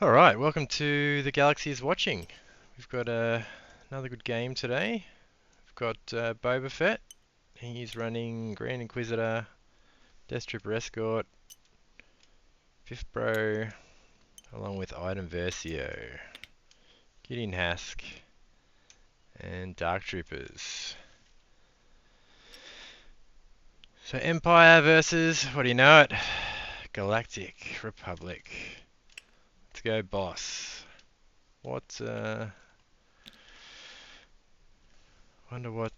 Alright, welcome to The Galaxy is Watching. We've got another good game today. We've got Boba Fett. He's running Grand Inquisitor, Death Trooper Escort, Fifth Bro, along with Iden Versio, Gideon Hask, and Dark Troopers. So Empire versus, what do you know it? Galactic Republic. Let's go, boss. Wonder what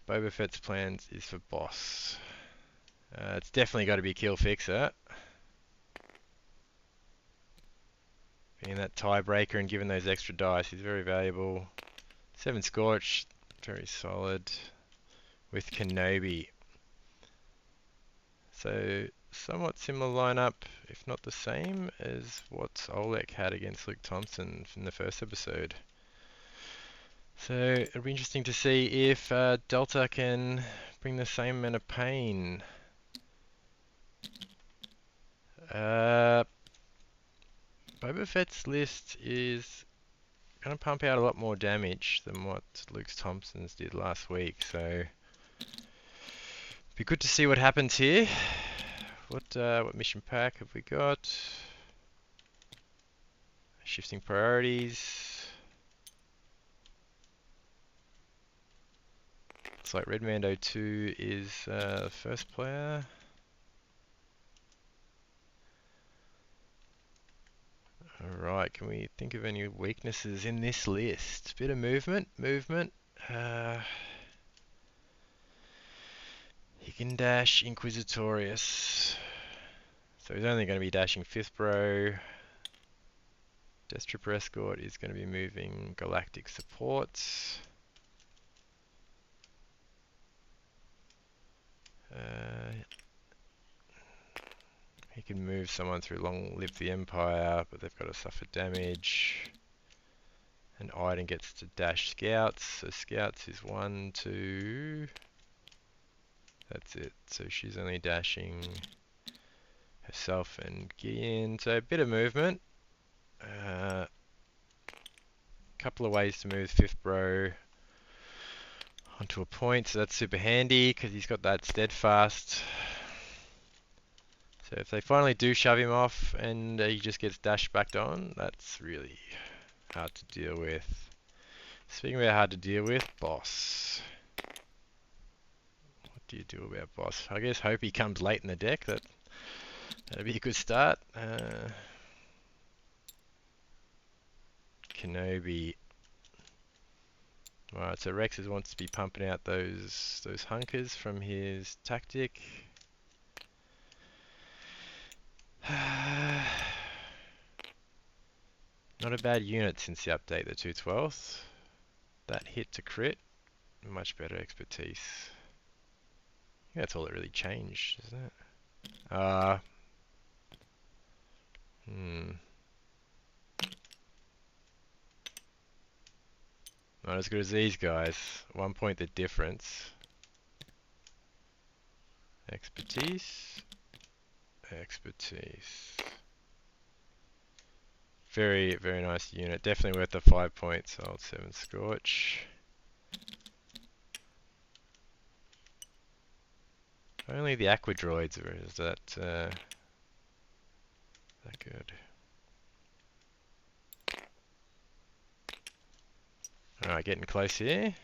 Boba Fett's plans is for boss. It's definitely got to be kill fixer. Being that tiebreaker and given those extra dice, he's very valuable. 7 Scorch, very solid. With Kenobi. So, somewhat similar lineup, if not the same, as what Olek had against Luke Thompson from the first episode. So, it'll be interesting to see if Delta can bring the same amount of pain. Boba Fett's list is going to pump out a lot more damage than what Luke Thompson's did last week, so be good to see what happens here. What mission pack have we got? Shifting priorities. Looks like Red Mando 2 is the first player. Alright, can we think of any weaknesses in this list? Bit of movement. He can dash Inquisitorius. So he's only going to be dashing 5th Bro. Death Trooper Escort is going to be moving Galactic Supports. He can move someone through Long Live the Empire, but they've got to suffer damage. And Iden gets to dash Scouts. So Scouts is 1, 2. That's it. So she's only dashing herself and Gideon. So a bit of movement. Couple of ways to move 5th Bro onto a point, so that's super handy because he's got that steadfast. So if they finally do shove him off and he just gets dashed back on, that's really hard to deal with. Speaking about hard to deal with, boss. What do you do about boss? I guess hope he comes late in the deck. That'd be a good start. Kenobi. Alright, so Rex wants to be pumping out those hunkers from his tactic. Not a bad unit since the update, the 212th. That hit to crit, much better expertise. I think that's all that really changed, isn't it? Not as good as these guys. 1 point the difference. Expertise. Very, very nice unit. Definitely worth the 5 points. Old 7 Scorch. Only the Aqua Droids is that good. Alright, getting close here.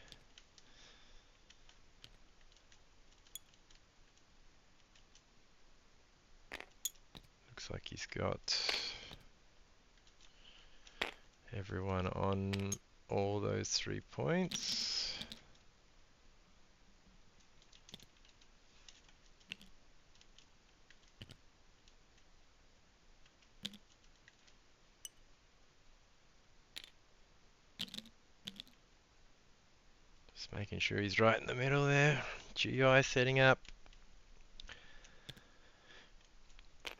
Looks like he's got everyone on all those 3 points. Just making sure he's right in the middle there. GI setting up.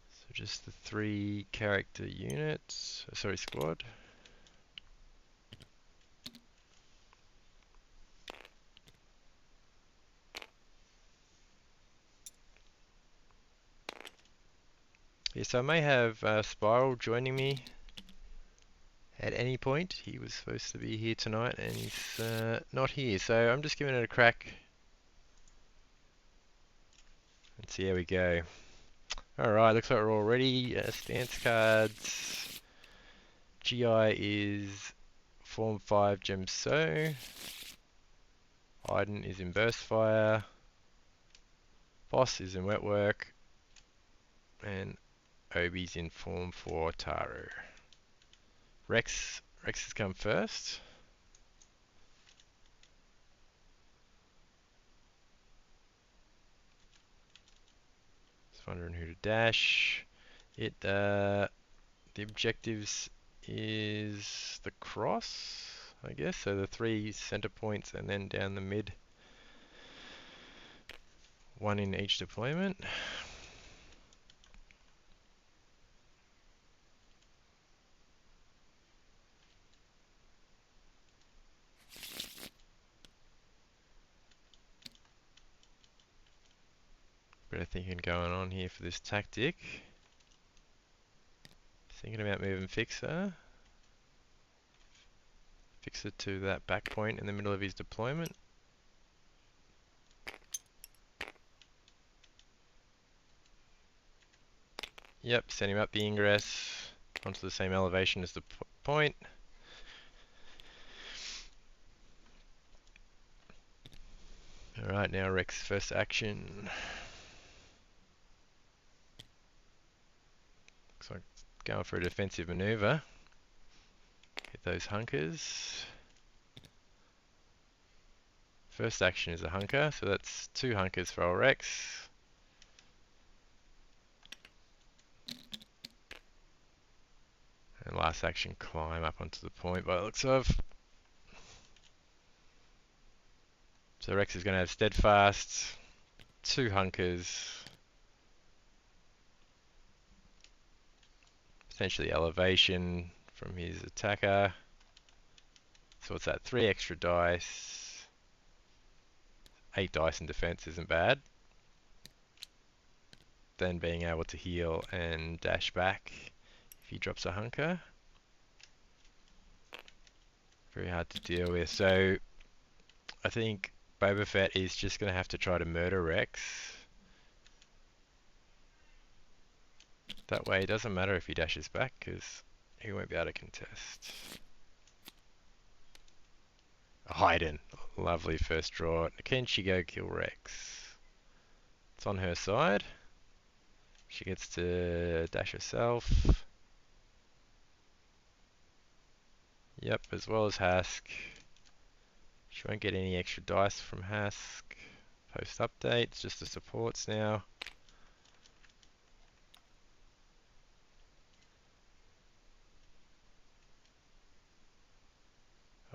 So just the 3 character units, sorry, squad. Yeah, so I may have Spiral joining me at any point. He was supposed to be here tonight and he's not here. So I'm just giving it a crack. Let's see how we go. Alright, looks like we're all ready. Stance cards. GI is Form 5 Gem So. Iden is in Burst Fire. Boss is in Wet Work. And Obie's in Form 4 Taru. Rex has come first. Just wondering who to dash. The objectives is the cross, I guess. So the 3 center points and then down the mid. 1 in each deployment. Bit of thinking going on here for this tactic. Thinking about moving Fixer. Fixer to that back point in the middle of his deployment. Yep, send him up the ingress onto the same elevation as the point. Alright, now Rex first action. Looks like going for a defensive maneuver. Hit those hunkers. First action is a hunker, so that's 2 hunkers for old Rex. And last action, climb up onto the point by the looks of. So Rex is going to have steadfast, 2 hunkers, potentially elevation from his attacker. So what's that? 3 extra dice. 8 dice in defense isn't bad. Then being able to heal and dash back if he drops a hunker. Very hard to deal with. So I think Boba Fett is just going to have to try to murder Rex. That way it doesn't matter if he dashes back because he won't be able to contest. Iden. Lovely first draw. Can she go kill Rex? It's on her side. She gets to dash herself. Yep, as well as Hask. She won't get any extra dice from Hask. Post updates, just the supports now.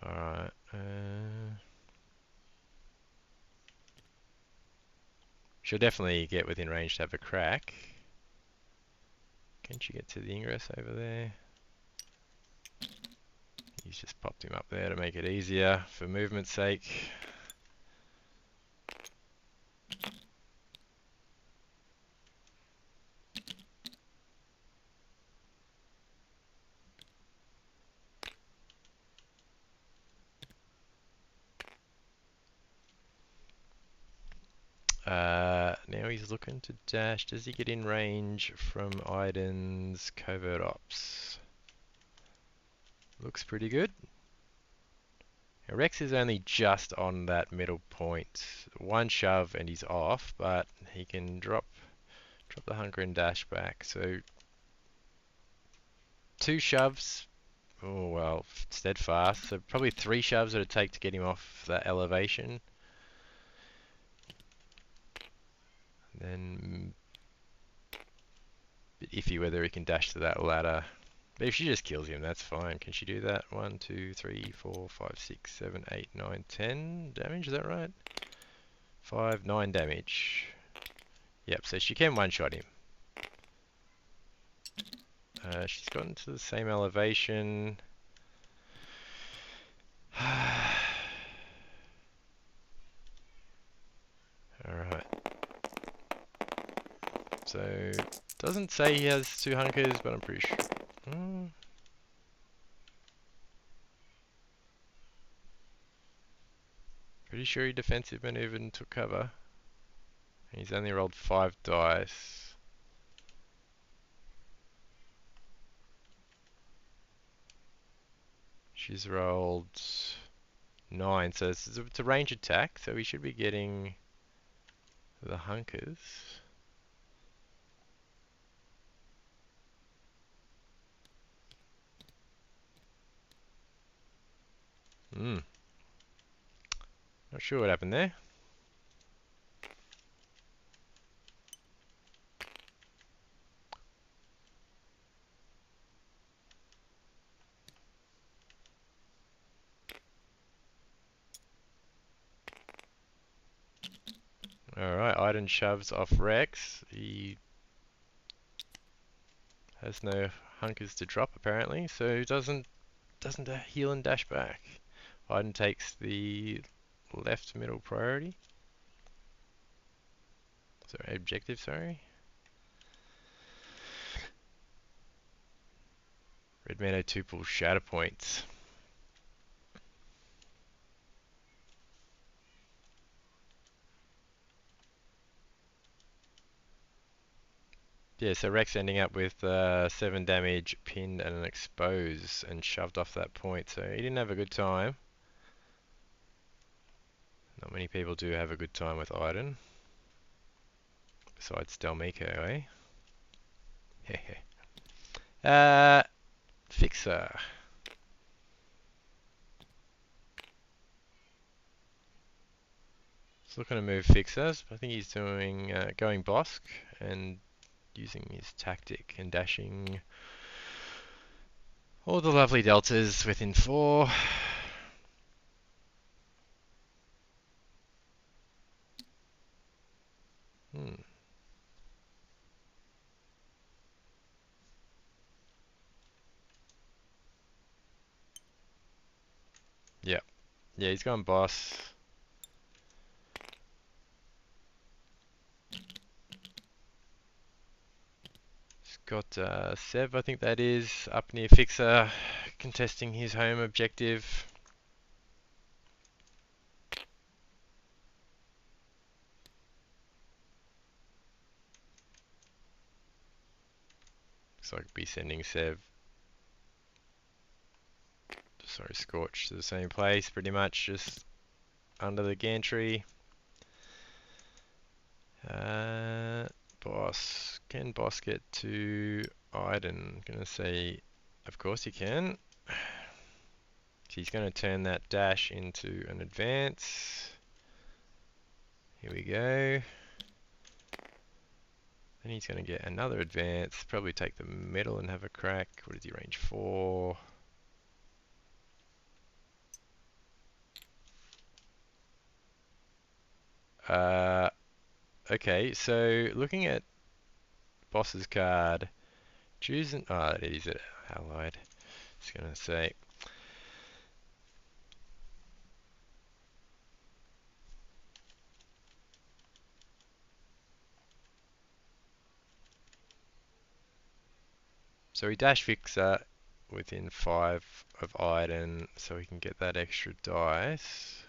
Alright. She'll definitely get within range to have a crack. Can she get to the ingress over there? He's just popped him up there to make it easier for movement's sake. Now he's looking to dash. Does he get in range from Iden's covert ops? Looks pretty good. Now Rex is only just on that middle point. 1 shove and he's off, but he can drop the hunker and dash back. So 2 shoves. Oh well, steadfast. So probably 3 shoves it would take to get him off that elevation. Then bit iffy whether he can dash to that ladder. But if she just kills him, that's fine. Can she do that? 1, 2, 3, 4, 5, 6, 7, 8, 9, 10 damage, is that right? 5, 9 damage. Yep, so she can one-shot him. She's gotten to the same elevation. Alright. So, doesn't say he has 2 hunkers, but I'm pretty sure. Pretty sure he defensive maneuvered and took cover. And he's only rolled 5 dice. She's rolled 9, so it's a range attack, so we should be getting the hunkers. Not sure what happened there. Alright, Iden shoves off Rex. He has no hunkers to drop apparently, so doesn't heal and dash back. Iden takes the left middle priority. Sorry, objective, sorry. Red Mando 2 pulls Shatterpoints. Yeah, so Rex ending up with 7 damage, pinned and an expose, and shoved off that point, so he didn't have a good time. Not many people do have a good time with Iden. Besides Delmico, eh? Fixer. He's looking to move Fixers, but I think he's doing going Bosk and using his tactic and dashing all the lovely deltas within 4. Yep. Yeah, he's going boss. He's got Sev, I think that is, up near Fixer, contesting his home objective. Looks like be sending Sev, sorry, Scorch to the same place, pretty much just under the gantry. Boss. Can Boss get to Iden? Gonna say, of course he can. He's gonna turn that dash into an advance. Here we go. Then he's gonna get another advance. Probably take the middle and have a crack. What is he, range 4? Okay, so looking at Boss's card, choosing, it is an allied. It's gonna say, so we dash Fixer within 5 of Iden, so we can get that extra dice.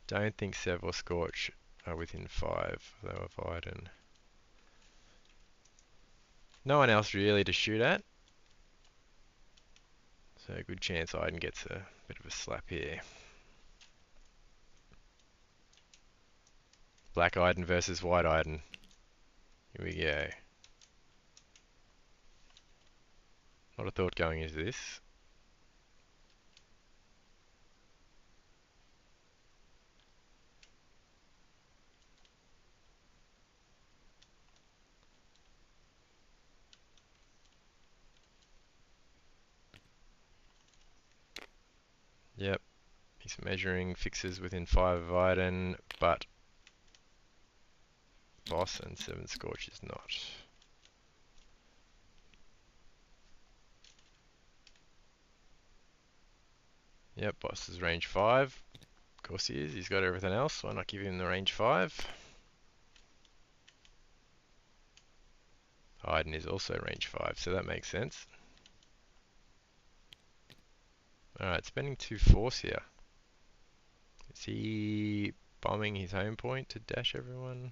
Don't think Sev or Scorch are within 5 though of Iden. No one else really to shoot at. So a good chance Iden gets a bit of a slap here. Black Iden versus White Iden. Here we go. Lot of thought going into this. Yep, he's measuring Fixes within 5 of Iden, but Boss and 7 Scorch is not. Yep, Boss is range 5. Of course he is, he's got everything else, why not give him the range 5? Iden is also range 5, so that makes sense. Alright, spending 2 force here. Is he bombing his home point to dash everyone?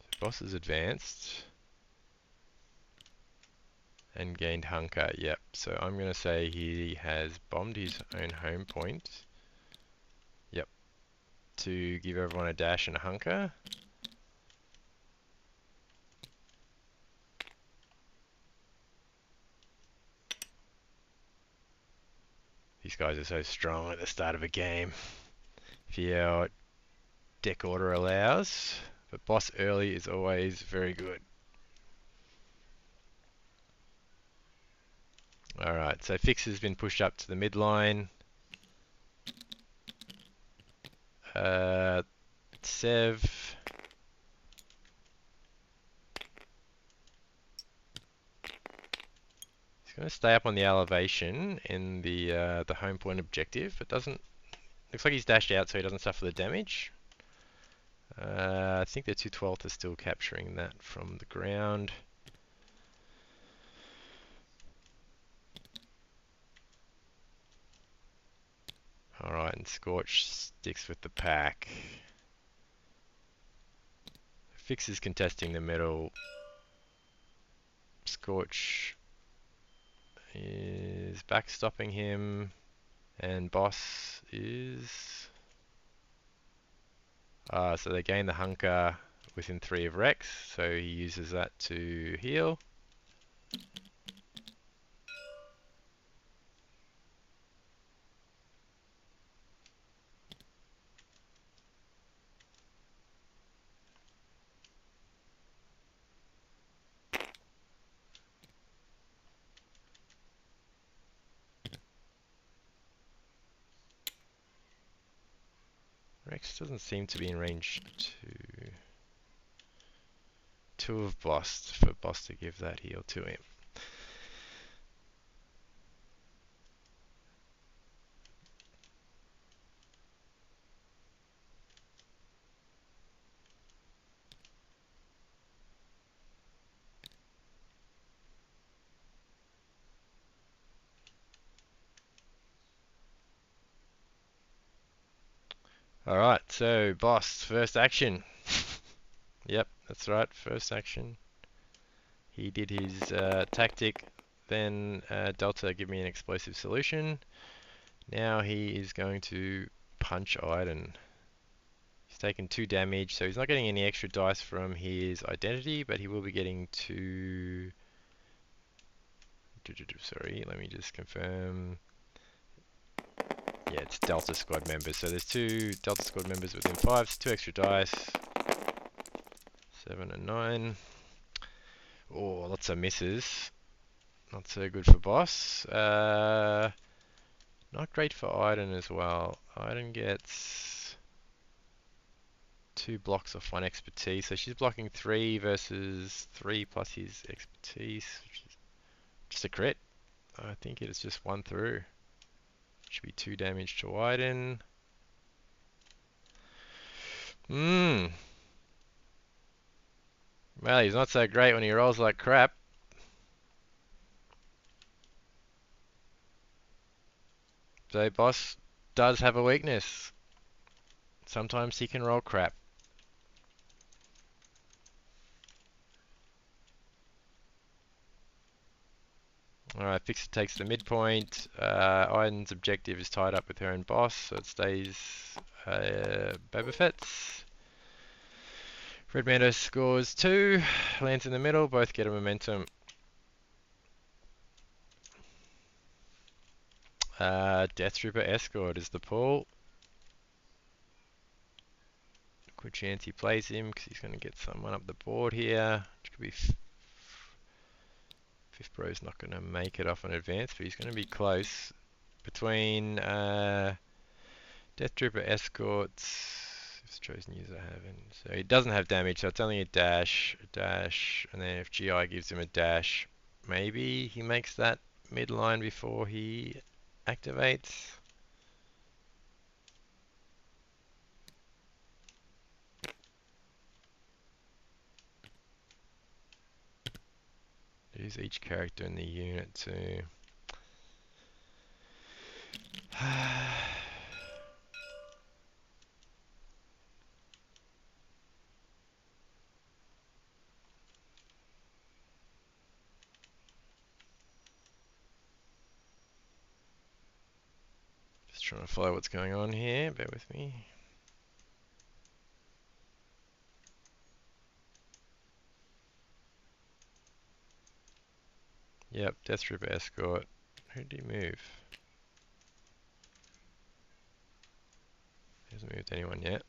So boss has advanced and gained hunker. Yep. So I'm going to say he has bombed his own home point. Yep. To give everyone a dash and a hunker. These guys are so strong at the start of a game. If your deck order allows. But boss early is always very good. Alright, so Fix has been pushed up to the midline. Sev. He's going to stay up on the elevation in the home point objective. It doesn't. Looks like he's dashed out so he doesn't suffer the damage. I think the 212th is still capturing that from the ground. Alright, and Scorch sticks with the pack. Fix is contesting the middle. Scorch is backstopping him. And Boss is... so they gain the hunker within 3 of Rex, so he uses that to heal. Rex doesn't seem to be in range to 2 of Boss, for Boss to give that heal to him. Alright, so Boss, first action. Yep, that's right, first action. He did his tactic, then Delta give me an explosive solution. Now he is going to punch Iden. He's taken 2 damage, so he's not getting any extra dice from his identity, but he will be getting 2... Sorry, let me just confirm. Yeah, it's Delta Squad members. So there's 2 Delta Squad members within 5, so 2 extra dice. 7 and 9. Oh, lots of misses. Not so good for Boss. Not great for Iden as well. Iden gets 2 blocks off 1 expertise, so she's blocking 3 versus 3 plus his expertise, which is just a crit. I think it is just 1 through. Should be 2 damage to Iden. Well, he's not so great when he rolls like crap. So Boss does have a weakness. Sometimes he can roll crap. Alright, Fixer takes the midpoint. Iden's objective is tied up with her and Boss, so it stays Boba Fett's. Red Mando scores 2, lands in the middle, both get a momentum. Death Trooper Escort is the pull. Good chance he plays him because he's going to get someone up the board here. Which could be Fifth Bro's not going to make it off an advance, but he's going to be close. Between Death Trooper Escorts, if chosen user haven't. So he doesn't have damage, so it's only a dash, and then if GI gives him a dash, maybe he makes that midline before he activates. Choose each character in the unit to... Just trying to follow what's going on here, bear with me. Yep, Death Trooper Escort. Who did he move? He hasn't moved anyone yet.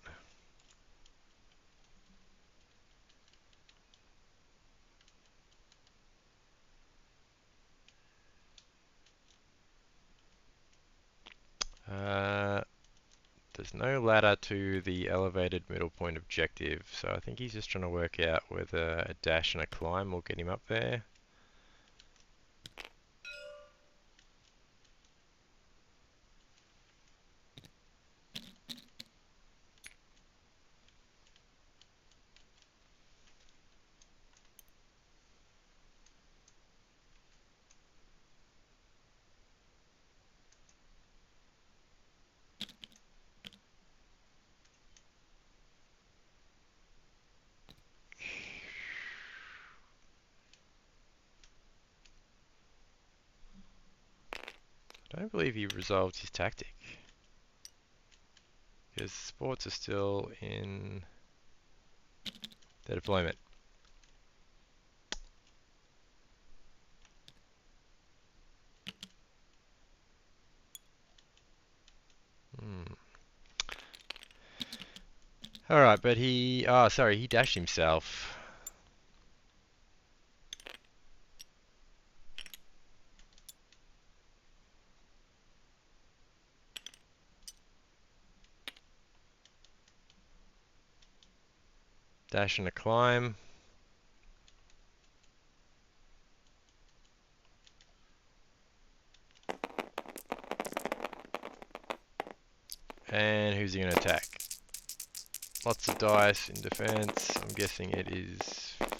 There's no ladder to the elevated middle point objective, so I think he's just trying to work out whether a dash and a climb will get him up there. I don't believe he resolved his tactic, because sports are still in their deployment. Alright, but he... Oh, sorry, he dashed himself. Dash and a climb. And who's he going to attack? Lots of dice in defense. I'm guessing it is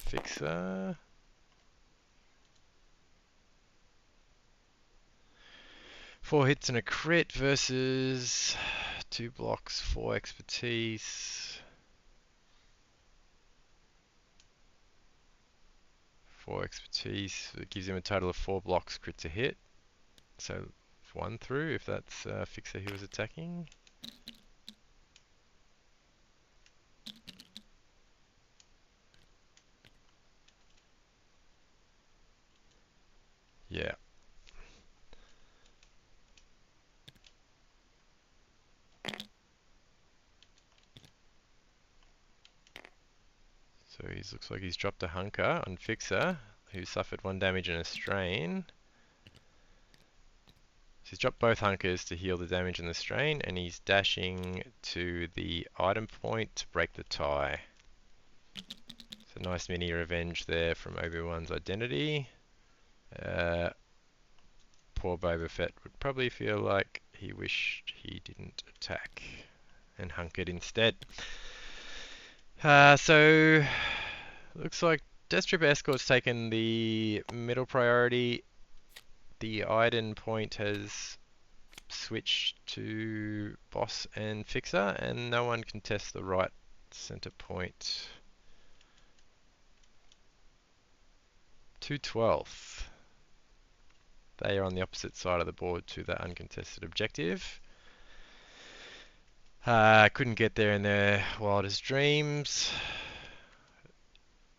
Fixer. Four hits and a crit versus 2 blocks, 4 expertise. 4 expertise. It gives him a total of 4 blocks, crit to hit. So 1 through if that's Fixer he was attacking. Yeah. So he looks like he's dropped a hunker on Fixer, who suffered 1 damage and a strain. So he's dropped both hunkers to heal the damage and the strain, and he's dashing to the item point to break the tie. So nice mini revenge there from Obi-Wan's identity. Poor Boba Fett would probably feel like he wished he didn't attack and hunkered instead. So looks like Death Trooper Escort's taken the middle priority. The Iden point has switched to Boss and Fixer, and no one can test the right center point. 2/12. They are on the opposite side of the board to the uncontested objective. Couldn't get there in their wildest dreams.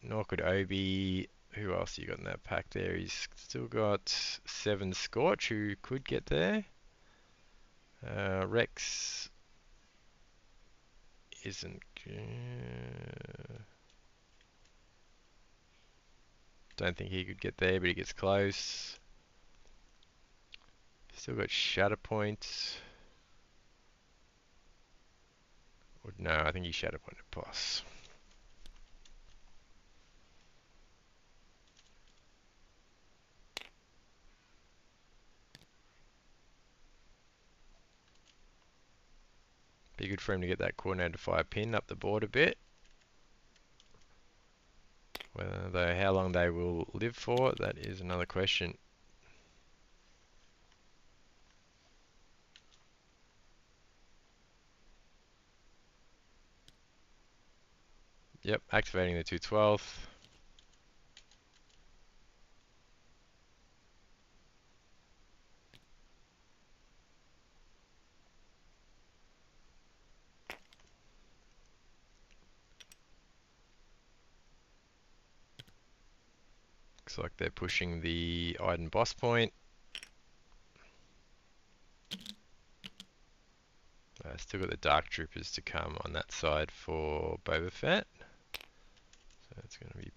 Nor could Obie. Who else you got in that pack there? He's still got 7 Scorch, who could get there. Rex isn't... don't think he could get there, but he gets close. Still got Shatterpoint. Or no, I think he Shatterpointed Boss. Be good for him to get that coordinated fire pin up the board a bit. Though how long they will live for, that is another question. Yep, activating the 212th. Looks like they're pushing the Iden boss point. Still got the Dark Troopers to come on that side for Boba Fett. So it's going to be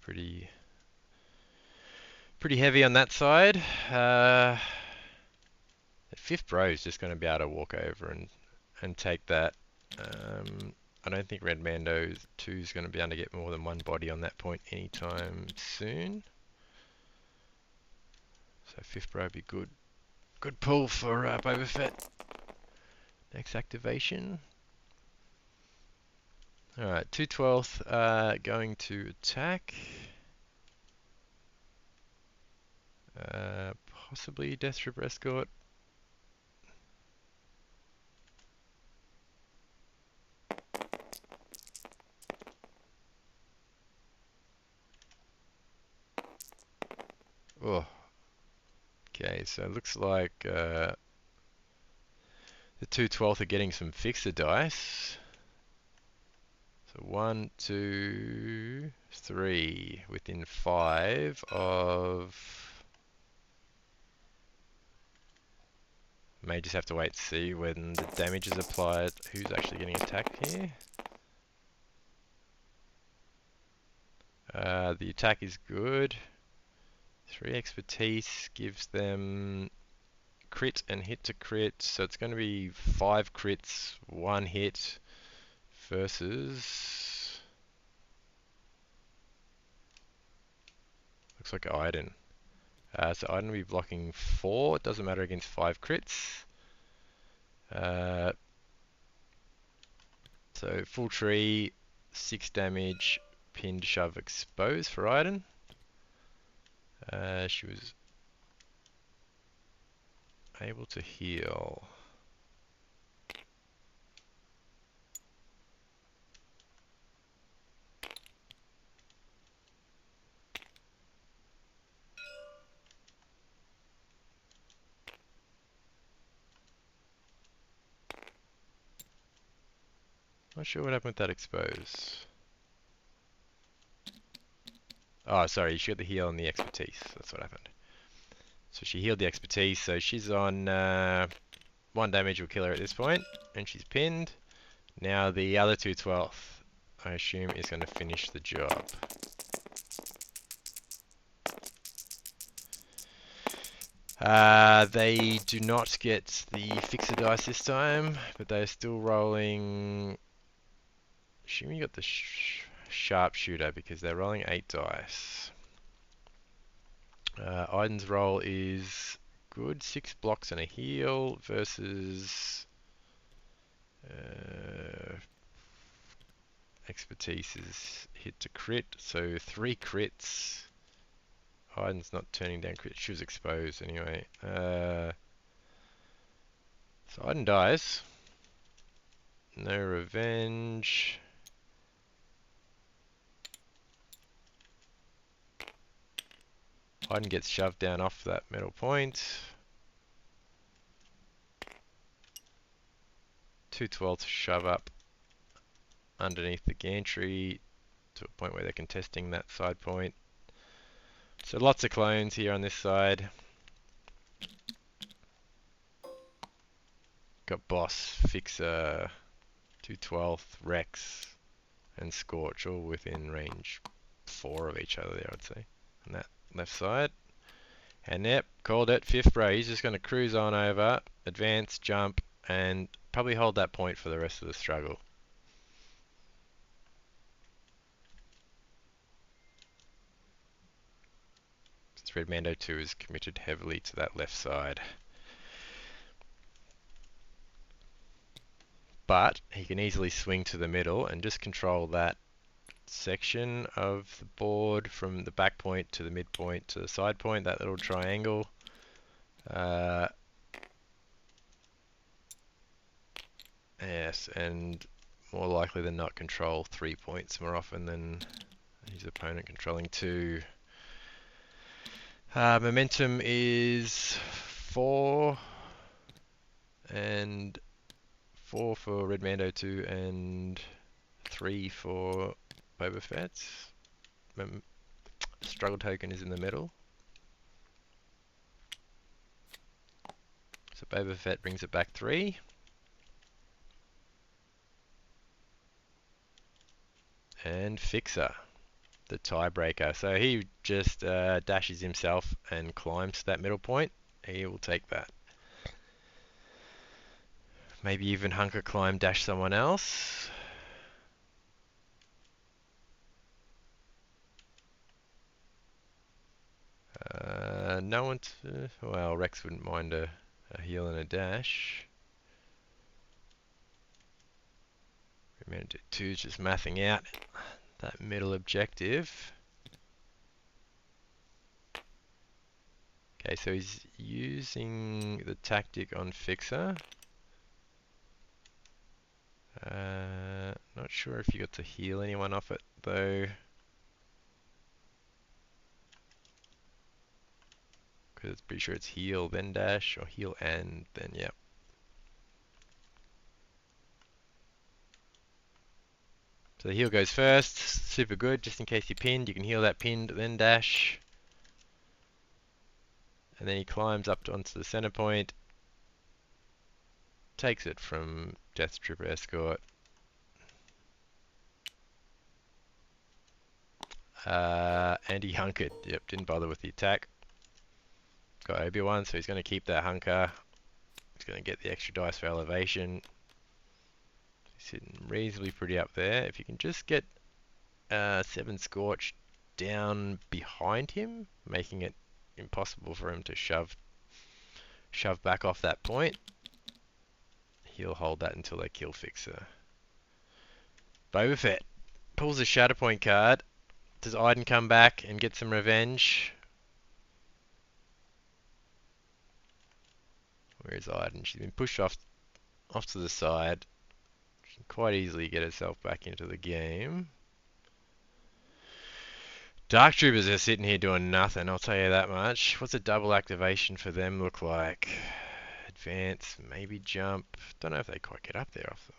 pretty heavy on that side. The fifth bro is just going to be able to walk over and take that. I don't think Red Mando 2 is going to be able to get more than one body on that point anytime soon. So fifth bro would be good. Good pull for Boba Fett. Next activation. Alright, 212th going to attack. Possibly Death Trooper Escort. Oh. Okay, so it looks like the 212th are getting some fixer dice. So 1, 2, 3 within 5 of... May just have to wait to see when the damage is applied. Who's actually getting attacked here? The attack is good. 3 expertise gives them crit and hit to crit, so it's going to be 5 crits, 1 hit versus... Looks like Iden. So Iden will be blocking 4, it doesn't matter against 5 crits. So full tree, 6 damage, pinned, shove, expose for Iden. She was able to heal. Not sure what happened with that expose. Oh, sorry, she got the heal and the expertise. That's what happened. So she healed the expertise, so she's on 1 damage will kill her at this point, and she's pinned. Now the other 212th, I assume, is going to finish the job. They do not get the fixer dice this time, but they're still rolling... Assuming you got the sharpshooter because they're rolling 8 dice. Iden's roll is good, 6 blocks and a heal versus expertise is hit to crit, so 3 crits. Iden's not turning down crit, she was exposed anyway. So Iden dies. No revenge. Iden gets shoved down off that metal point. 212 to shove up underneath the gantry to a point where they're contesting that side point. So lots of clones here on this side. Got Boss, Fixer, 212th, Rex, and Scorch all within range 4 of each other there, I'd say, on that left side. And yep, called it, 5th bro. He's just going to cruise on over, advance, jump, and probably hold that point for the rest of the struggle. Since Red Mando 2 is committed heavily to that left side. But he can easily swing to the middle and just control that section of the board from the back point to the midpoint to the side point, that little triangle. Yes, and more likely than not control 3 points more often than his opponent controlling 2. Momentum is 4 and 4 for Red Mando 2 and 3 for Boba Fett. Struggle token is in the middle. So Boba Fett brings it back 3. And Fixer, the tiebreaker. So he just dashes himself and climbs to that middle point. He will take that. Maybe even hunker climb, dash someone else. No one. Well, Rex wouldn't mind a heal and a dash. Remember, 2's just mathing out that middle objective. Okay, so he's using the tactic on Fixer. Not sure if you got to heal anyone off it though. Because it's pretty sure it's heal, then dash, or heal and then, yep. So the heal goes first, super good, just in case you're pinned, you can heal that pinned, then dash. And then he climbs up onto the center point, takes it from Death Trooper Escort. And he hunkered, yep, didn't bother with the attack. Got Obi-Wan, so he's going to keep that hunker. He's going to get the extra dice for elevation. He's sitting reasonably pretty up there. If you can just get 7 Scorch down behind him, making it impossible for him to shove back off that point, he'll hold that until they kill Fixer. Boba Fett pulls a Shatterpoint card. Does Iden come back and get some revenge? Where is Iden? She's been pushed off to the side. She can quite easily get herself back into the game. Dark Troopers are sitting here doing nothing, I'll tell you that much. What's a double activation for them look like? Advance, maybe jump. Don't know if they quite get up there off them.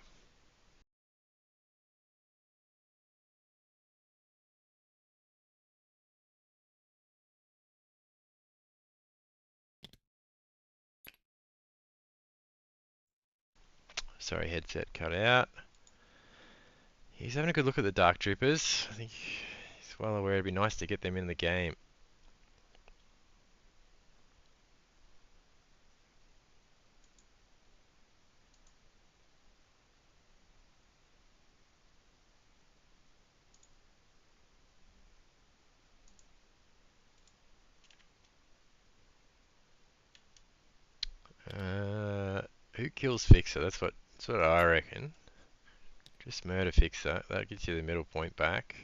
Sorry, headset cut out. He's having a good look at the Dark Troopers. I think he's well aware it'd be nice to get them in the game. Who kills Fixer? That's what I reckon. Just murder Fixer. That gets you the middle point back.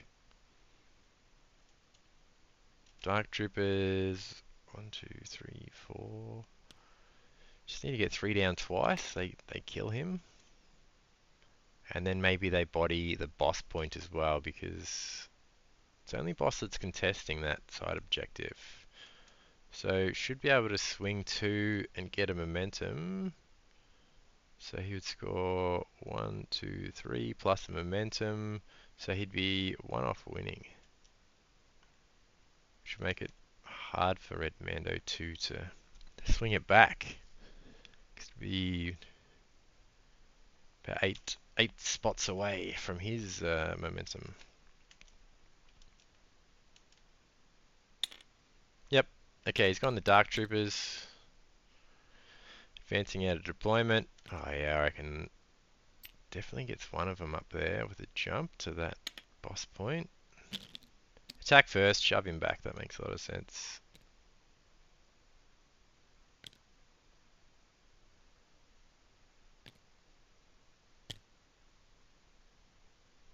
Dark Troopers. 1, 2, 3, 4. Just need to get 3 down twice. They kill him. And then maybe they body the boss point as well, because it's only boss that's contesting that side objective. So should be able to swing 2 and get a momentum. So he would score 1, 2, 3 plus the momentum. So he'd be 1 off winning. Which would make it hard for Red Mando 2 to swing it back. Could be about 8 spots away from his momentum. Yep. Okay, he's gone the Dark Troopers. Advancing out of deployment. Oh yeah, I reckon definitely gets one of them up there with a jump to that boss point. Attack first, shove him back. That makes a lot of sense.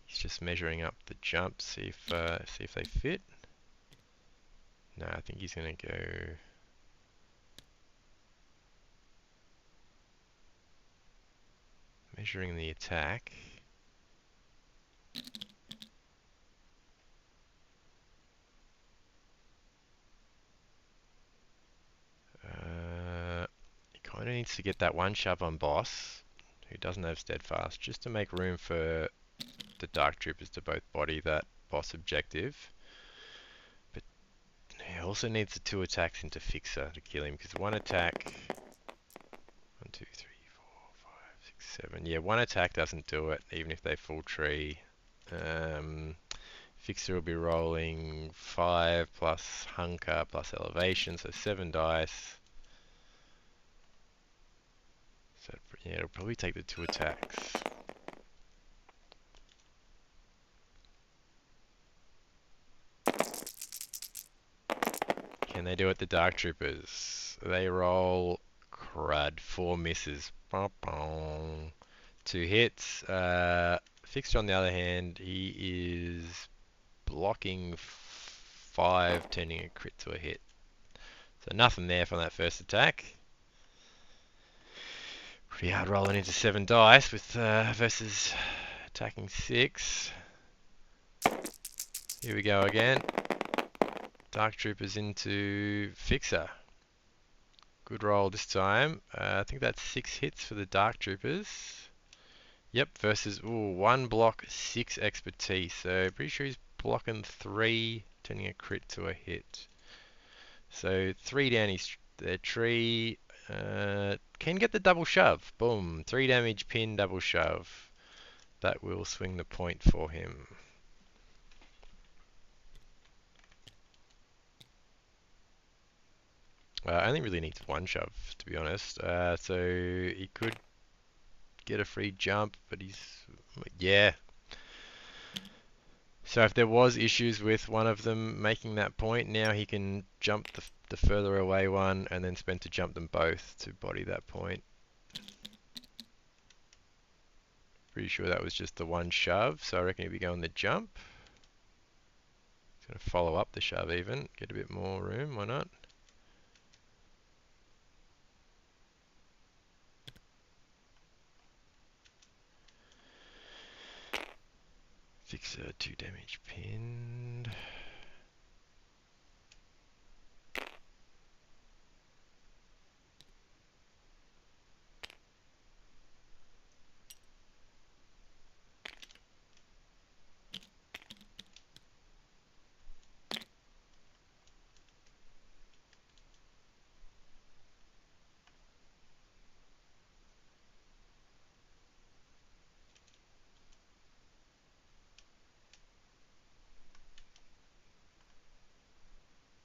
He's just measuring up the jumps, see if they fit. No, I think he's gonna go measuring the attack. He kind of needs to get that one shove on boss, who doesn't have steadfast, just to make room for the Dark Troopers to both body that boss objective. But he also needs the 2 attacks into Fixer to kill him, because one attack... 1, 2, 3, 4, 5, 6, 7... Yeah, one attack doesn't do it, even if they full tree. Fixer will be rolling 5 plus Hunker plus Elevation, so 7 dice. So yeah, it'll probably take the 2 attacks. Can they do it, the Dark Troopers? They roll crud, 4 misses. 2 hits. Fixer on the other hand, he is blocking 5, turning a crit to a hit. So nothing there from that first attack. Pretty hard rolling into 7 dice with versus attacking 6. Here we go again. Dark Troopers into Fixer. Good roll this time. I think that's 6 hits for the Dark Troopers. Yep, versus 1 block, 6 expertise. So pretty sure he's blocking 3, turning a crit to a hit. So 3 down his tree. Can get the double shove. Boom. 3 damage, pin, double shove. That will swing the point for him. Only really needs 1 shove, to be honest. So he could get a free jump, but he's... Yeah. So if there was issues with one of them making that point, now he can jump the further away one and then spend to jump them both to body that point. Pretty sure that was just the 1 shove, so I reckon he'll be going the jump. He's going to follow up the shove even, get a bit more room, why not? Fixer, 2 damage pinned.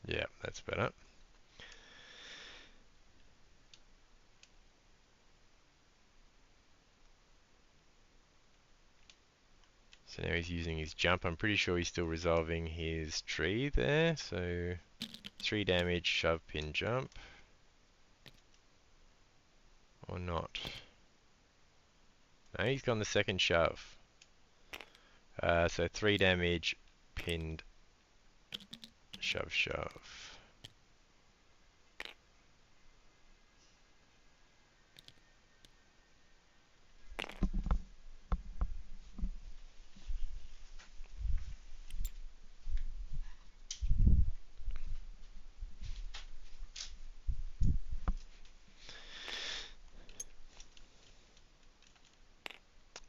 Yeah, that's better. So now he's using his jump. I'm pretty sure he's still resolving his tree there. So 3 damage, shove, pin, jump. Or not. No, he's gone the second shove. So 3 damage, pinned, shove, shove.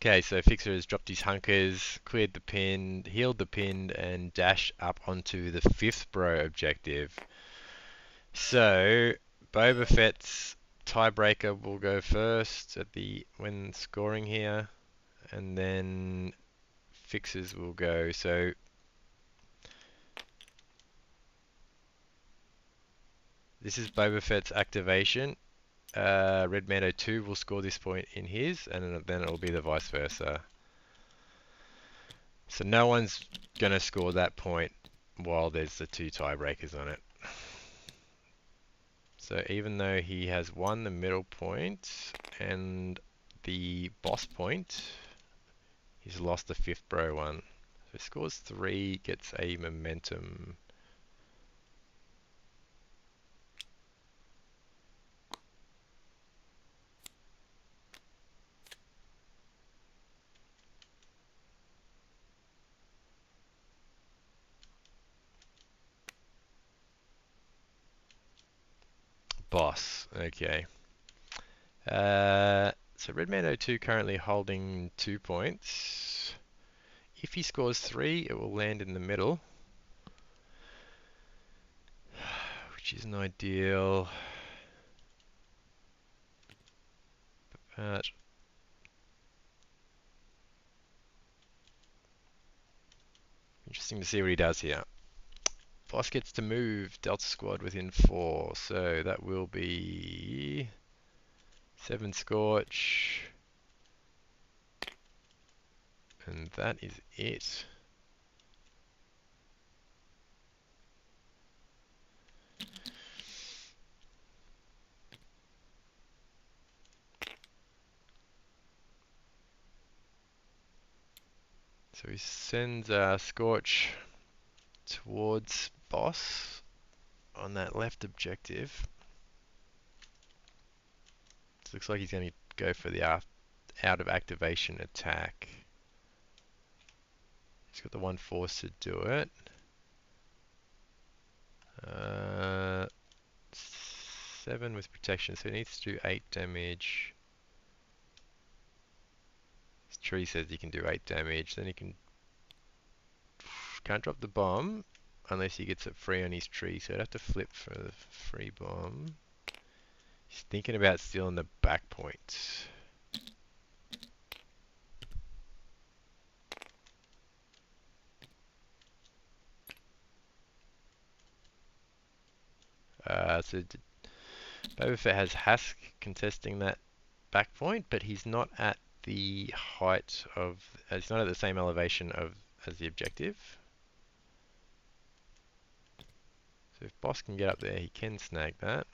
Okay, so Fixer has dropped his hunkers, cleared the pin, healed the pin, and dashed up onto the 5th bro objective. So Boba Fett's tiebreaker will go first when scoring here, and then Fixers will go. So this is Boba Fett's activation. Red Mando 2 will score this point in his, and then it will be the vice versa. So no one's going to score that point while there's the 2 tiebreakers on it. So even though he has won the middle point and the boss point, He's lost the 5th bro one. So scores 3, gets a momentum. Boss, okay. So Red Mando 2 currently holding 2 points. If he scores 3, it will land in the middle, which isn't ideal. But interesting to see what he does here. Boss gets to move Delta Squad within 4, so that will be 7 Scorch. And that is it. So he sends Scorch towards Boss on that left objective. It looks like he's going to go for the out of activation attack. He's got the 1 force to do it. 7 with protection, so he needs to do 8 damage. His tree says he can do 8 damage, then he can't drop the bomb unless he gets it free on his tree, so I'd have to flip for the free bomb. He's thinking about stealing the back point. So Boba Fett has Hask contesting that back point, but he's not at the height of, he's not at the same elevation as the objective. So if Boss can get up there, he can snag that.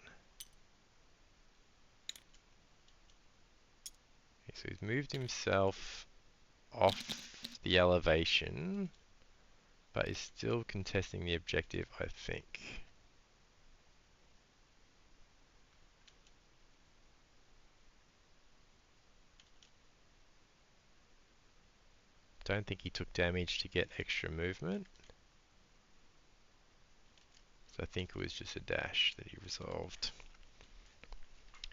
Okay, so he's moved himself off the elevation, but is still contesting the objective, I think. Don't think he took damage to get extra movement. So I think it was just a dash that he resolved.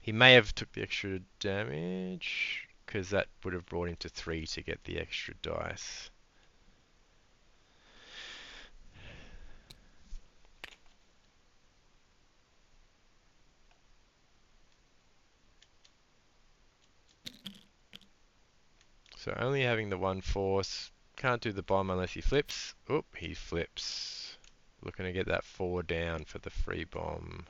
He may have took the extra damage, because that would have brought him to 3 to get the extra dice. So only having the 1 force, can't do the bomb unless he flips. Oop, he flips. Looking to get that 4 down for the free bomb.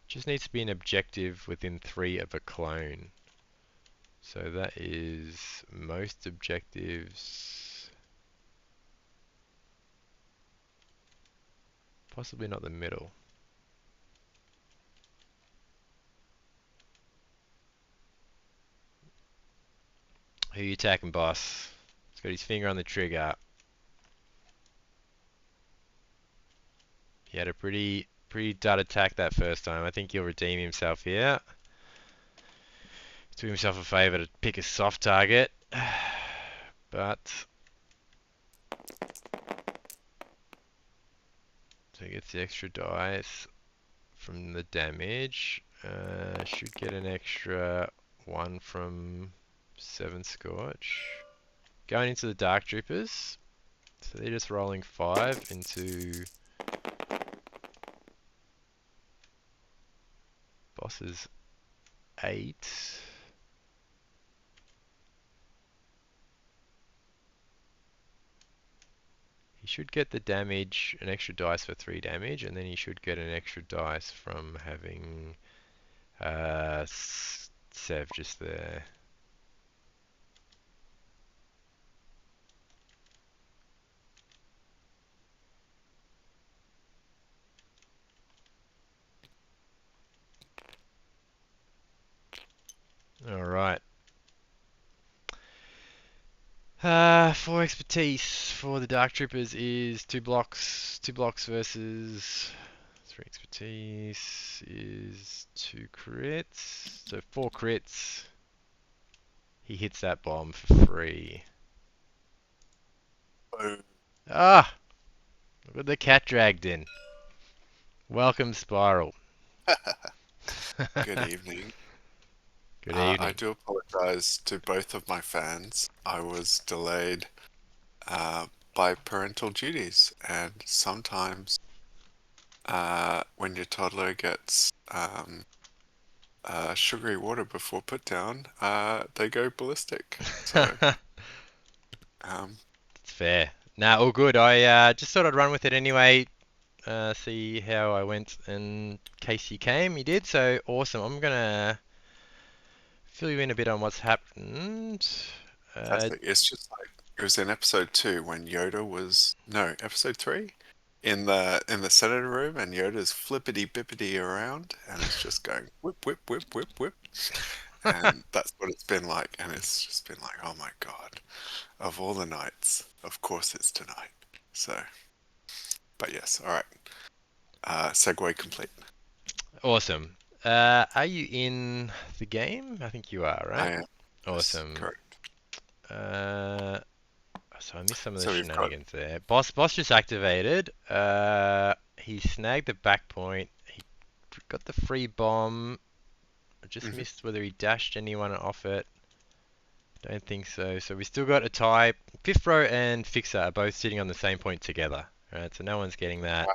Just needs to be an objective within 3 of a clone. So that is most objectives. Possibly not the middle. Who you attacking, boss? He's got his finger on the trigger. He had a pretty dud attack that first time. I think he'll redeem himself here. Do himself a favour to pick a soft target. But so he gets the extra dice from the damage. Should get an extra 1 from 7 Scorch. Going into the Dark Troopers. So they're just rolling 5 into Boss's 8. He should get the damage, an extra dice for 3 damage, and then he should get an extra dice from having Sev just there. All right. 4 expertise for the Dark Troopers is 2 blocks. 2 blocks versus 3 expertise is 2 crits. So 4 crits. He hits that bomb for free. Oh, Ah! Look what the cat dragged in. Welcome, Spiral. good evening. Good I evening. do apologize to both of my fans. I was delayed by parental duties, and sometimes when your toddler gets sugary water before put down, they go ballistic. So, It's um, fair. Nah, all good. I just thought I'd run with it anyway. See how I went in case you came. You did, so awesome. I'm gonna fill you in a bit on what's happened. Uh, fantastic. It's just like it was in episode 2 when Yoda was no, episode 3 in the senator room, and Yoda's flippity bippity around, and it's just going whip whip whip whip whip. And that's what it's been like. And it's just been like, oh my God, of all the nights, of course it's tonight. So, but yes, all right. Segue complete. awesome. Are you in the game? I think you are, I right? am. Yes, Awesome. correct. Uh, so I missed some of the So we've got, shenanigans there. Boss just activated. He snagged the back point. He got the free bomb. I just mhm, missed whether he dashed anyone off it. Don't think so. So we still got a tie. Fifth row and Fixer are both sitting on the same point together. Alright, so no one's getting that.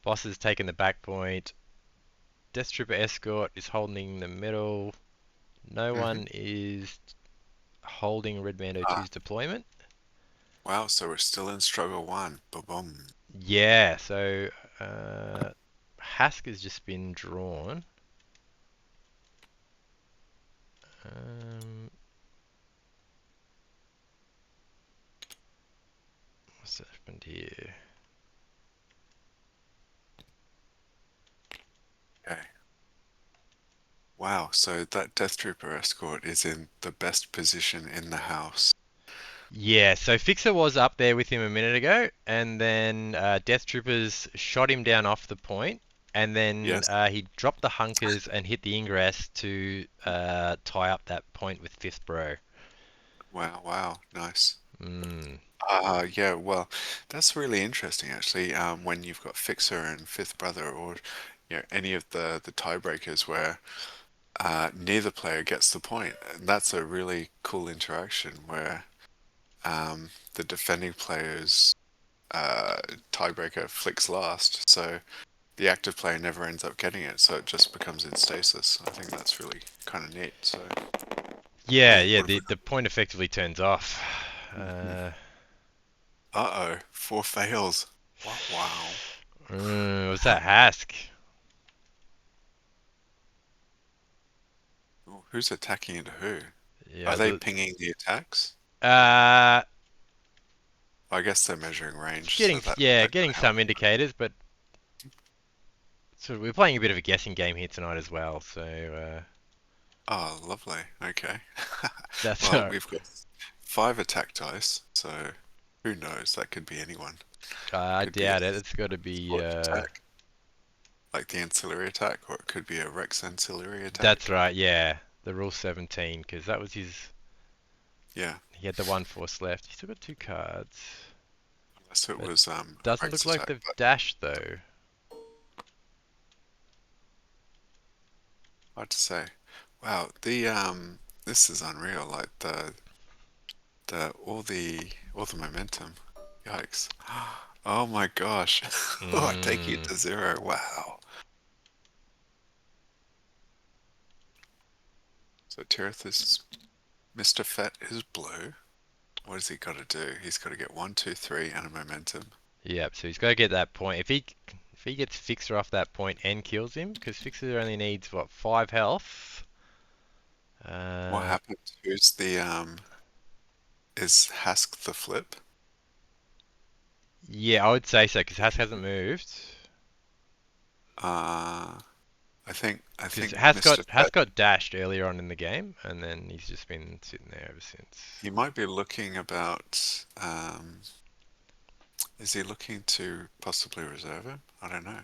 Boss has taken the back point. Death Trooper Escort is holding the middle. No mhm. one is holding Red Mando Ah, 2's deployment. wow, so we're still in struggle one. Boom. Yeah, so Hask has just been drawn. Um, what's happened here? Okay. Wow, so that Death Trooper escort is in the best position in the house. Yeah, so Fixer was up there with him a minute ago, and then Death Troopers shot him down off the point, and then Yes. he dropped the hunkers and hit the ingress to tie up that point with Fifth Bro. Wow, nice. Mm. Yeah, well, that's really interesting actually. When you've got Fixer and Fifth Brother, or any of the tiebreakers where neither player gets the point, and that's a really cool interaction where the defending player's uh, tiebreaker flicks last, so the active player never ends up getting it, so it just becomes in stasis. I think that's really kind of neat. So, Yeah, oh, yeah, what have the point effectively turns off. we? Uh, Uh-oh, 4 fails. Wow. was that Hask? Oh, who's attacking into who? Are Yeah, they pinging the attacks? uh, I guess they're measuring it's range, so getting that kind getting of helps. some indicators, but we're playing a bit of a guessing game here tonight as well. So Oh, lovely. Okay. that's Well, we've got 5 attack dice, so who knows? That could be anyone. I Could be a doubt it. It's got to be. Scorch attack, like the ancillary attack, or it could be a Rex ancillary That's attack. right. Yeah, the rule 17, because that was his. Yeah, He had the one force left. He's still got 2 cards, unless it but was a doesn't Rex look like attack. they've But dashed though. hard to say. Wow, the this is unreal. Like all the momentum. Yikes. Oh my gosh. Oh, I take you Mm, to 0. Wow. So Tirith is Mr. Fett is blue. What has he got to do? He's got to get 1, 2, 3 and a momentum. yep. So he's got to get that point. If he gets Fixer off that point and kills him, because Fixer only needs what 5 health. What Uh, happened? Who's the is Hask the flip? yeah, I would say so, because Hask hasn't moved. Uh I Because think Mr. Has Fett, got dashed earlier on in the game, and then he's just been sitting there ever since. he might be looking about. Is he looking to possibly reserve him? I don't know.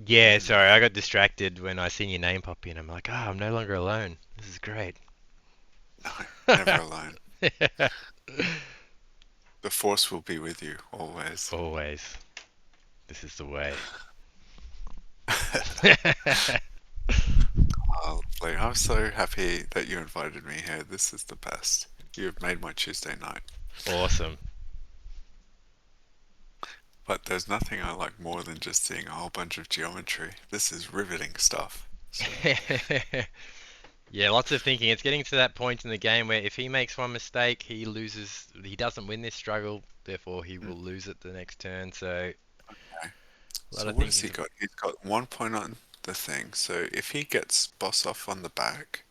Yeah, Hmm. sorry, I got distracted when I seen your name pop in. I'm like, ah, I'm no longer alone. This is great. No, never alone. The Force will be with you always. Always. This is the way. Oh, lovely. I'm so happy that you invited me here. This is the best. You've made my Tuesday night. Awesome. But there's nothing I like more than just seeing a whole bunch of geometry. This is riveting stuff. So, Yeah, lots of thinking. It's getting to that point in the game where if he makes one mistake, he loses. He doesn't win this struggle, therefore he mm, will lose it the next turn. So okay. a lot So of what has thinking. he got? He's got 1 point on the thing. So if he gets boss off on the back,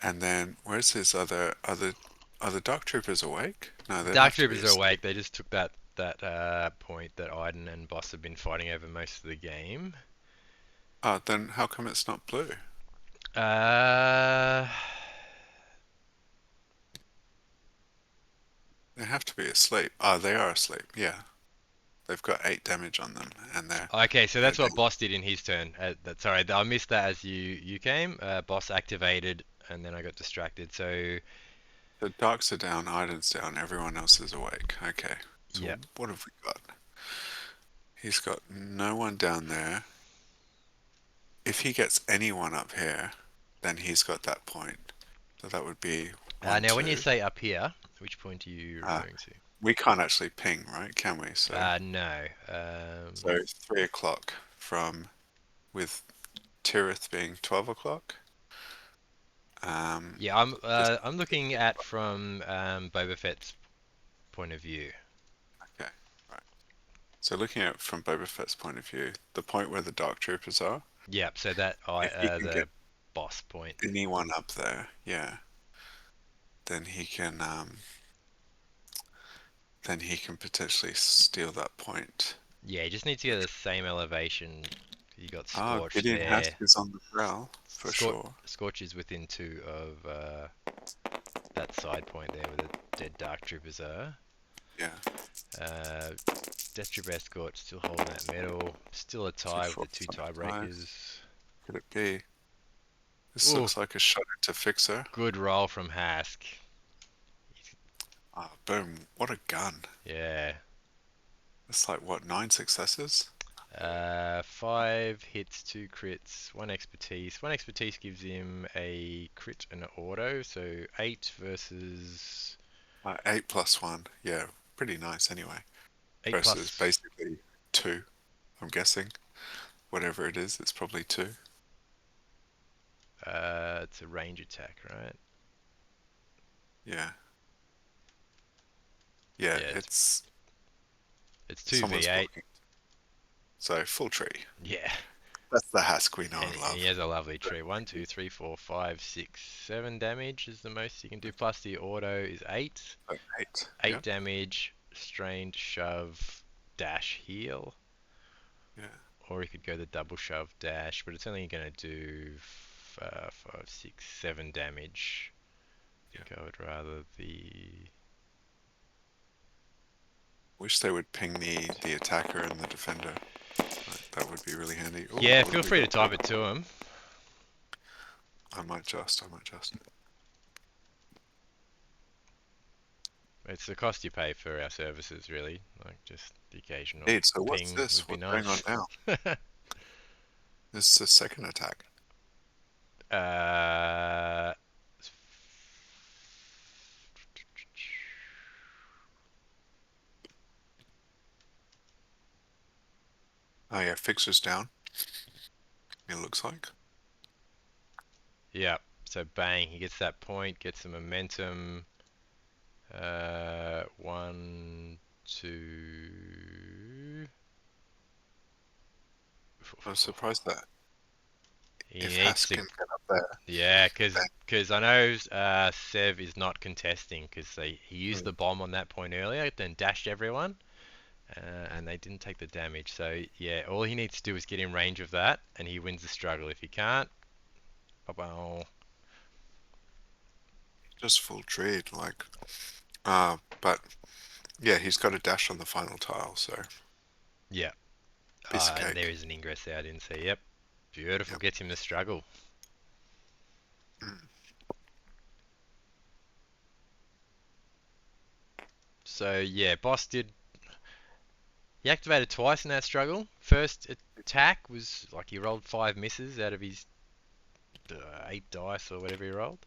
and then where's his other are the Dark Troopers awake? No, they'd Dark have to be Troopers are asleep. awake. They just took that point that Iden and Boss have been fighting over most of the game. Then how come it's not blue? Uh, They have to be asleep. They are asleep. Yeah, they've got 8 damage on them, and okay, so they're that's what Boss did in his turn. Sorry, I missed that as you came. Boss activated, and then I got distracted. So the Darks are down, Iden's down, everyone else is awake. Okay, yeah, so what have we got? He's got no one down there. If he gets anyone up here, then he's got that point. So that would be one, now when you two. say up here, which point are you Uh, referring to? we can't actually ping, right? Can we? No. So 3 o'clock from with Tirith being 12 o'clock. Um, Yeah, this I'm looking at from Boba Fett's point of view. okay, right. So looking at it from Boba Fett's point of view, the point where the Dark Troopers are, Yep. So that I if he can get the boss point. anyone up there, yeah, then he can potentially steal that point. Yeah, you just need to get the same elevation. You got Oh, Scorch Gideon there. Hask is on the prowl for sure. Scorch is within 2 of that side point there where the dead Dark Troopers are. Yeah, Uh, Death Trooper Escort still holding that medal. Still a two, tie with four, the 2 five, five. tiebreakers. Could it be? This Ooh, looks like a shot into Fixer. good roll from Hask. Ah, boom! What a gun! Yeah. That's like what, 9 successes? 5 hits, 2 crits, 1 expertise. 1 expertise gives him a crit and an auto, so 8 versus 8 plus 1. Yeah, pretty nice anyway. 8 Versus plus. basically 2, I'm guessing. Whatever it is, it's probably 2. It's a range attack, right? Yeah. Yeah, Yeah, it's it's almost 2v8. blocking. So full tree. Yeah, That's the Hask we know and and he love. has a lovely tree. 1, 2, 3, 4, 5, 6, 7 damage is the most you can do. Plus the auto is 8. So 8. 8 Yep. damage, strained, shove, dash, heal. Yeah. Or he could go the double shove dash, but it's only going to do 5, 6, 7 damage. I Yeah. think I would rather the. Wish they would ping the attacker and the defender. That would be really handy. Oh, Yeah, what feel have we free got? to type it to him. I might just. It's the cost you pay for our services, really. Like, just the occasional Indeed. So what's ping this? would be What's going on nice. now? This is the second attack. uh, Oh yeah, Fixer's down, it looks like. yeah, so bang, he gets that point, gets the momentum. 1, 2. I'm surprised that He if needs Hask to. can get up there, Yeah, then because I know Sev is not contesting because he used hmm, the bomb on that point earlier, then dashed everyone, and they didn't take the damage. So yeah, all he needs to do is get in range of that, and he wins the struggle. If he can't, well, Just full treat, like, but yeah, he's got a dash on the final tile, so yeah. piece of And there cake. is an ingress there I didn't see. Yep, beautiful. Yep. Gets him the struggle. Mm. So yeah, boss did. He activated twice in that struggle. First attack was like he rolled 5 misses out of his 8 dice or whatever he rolled.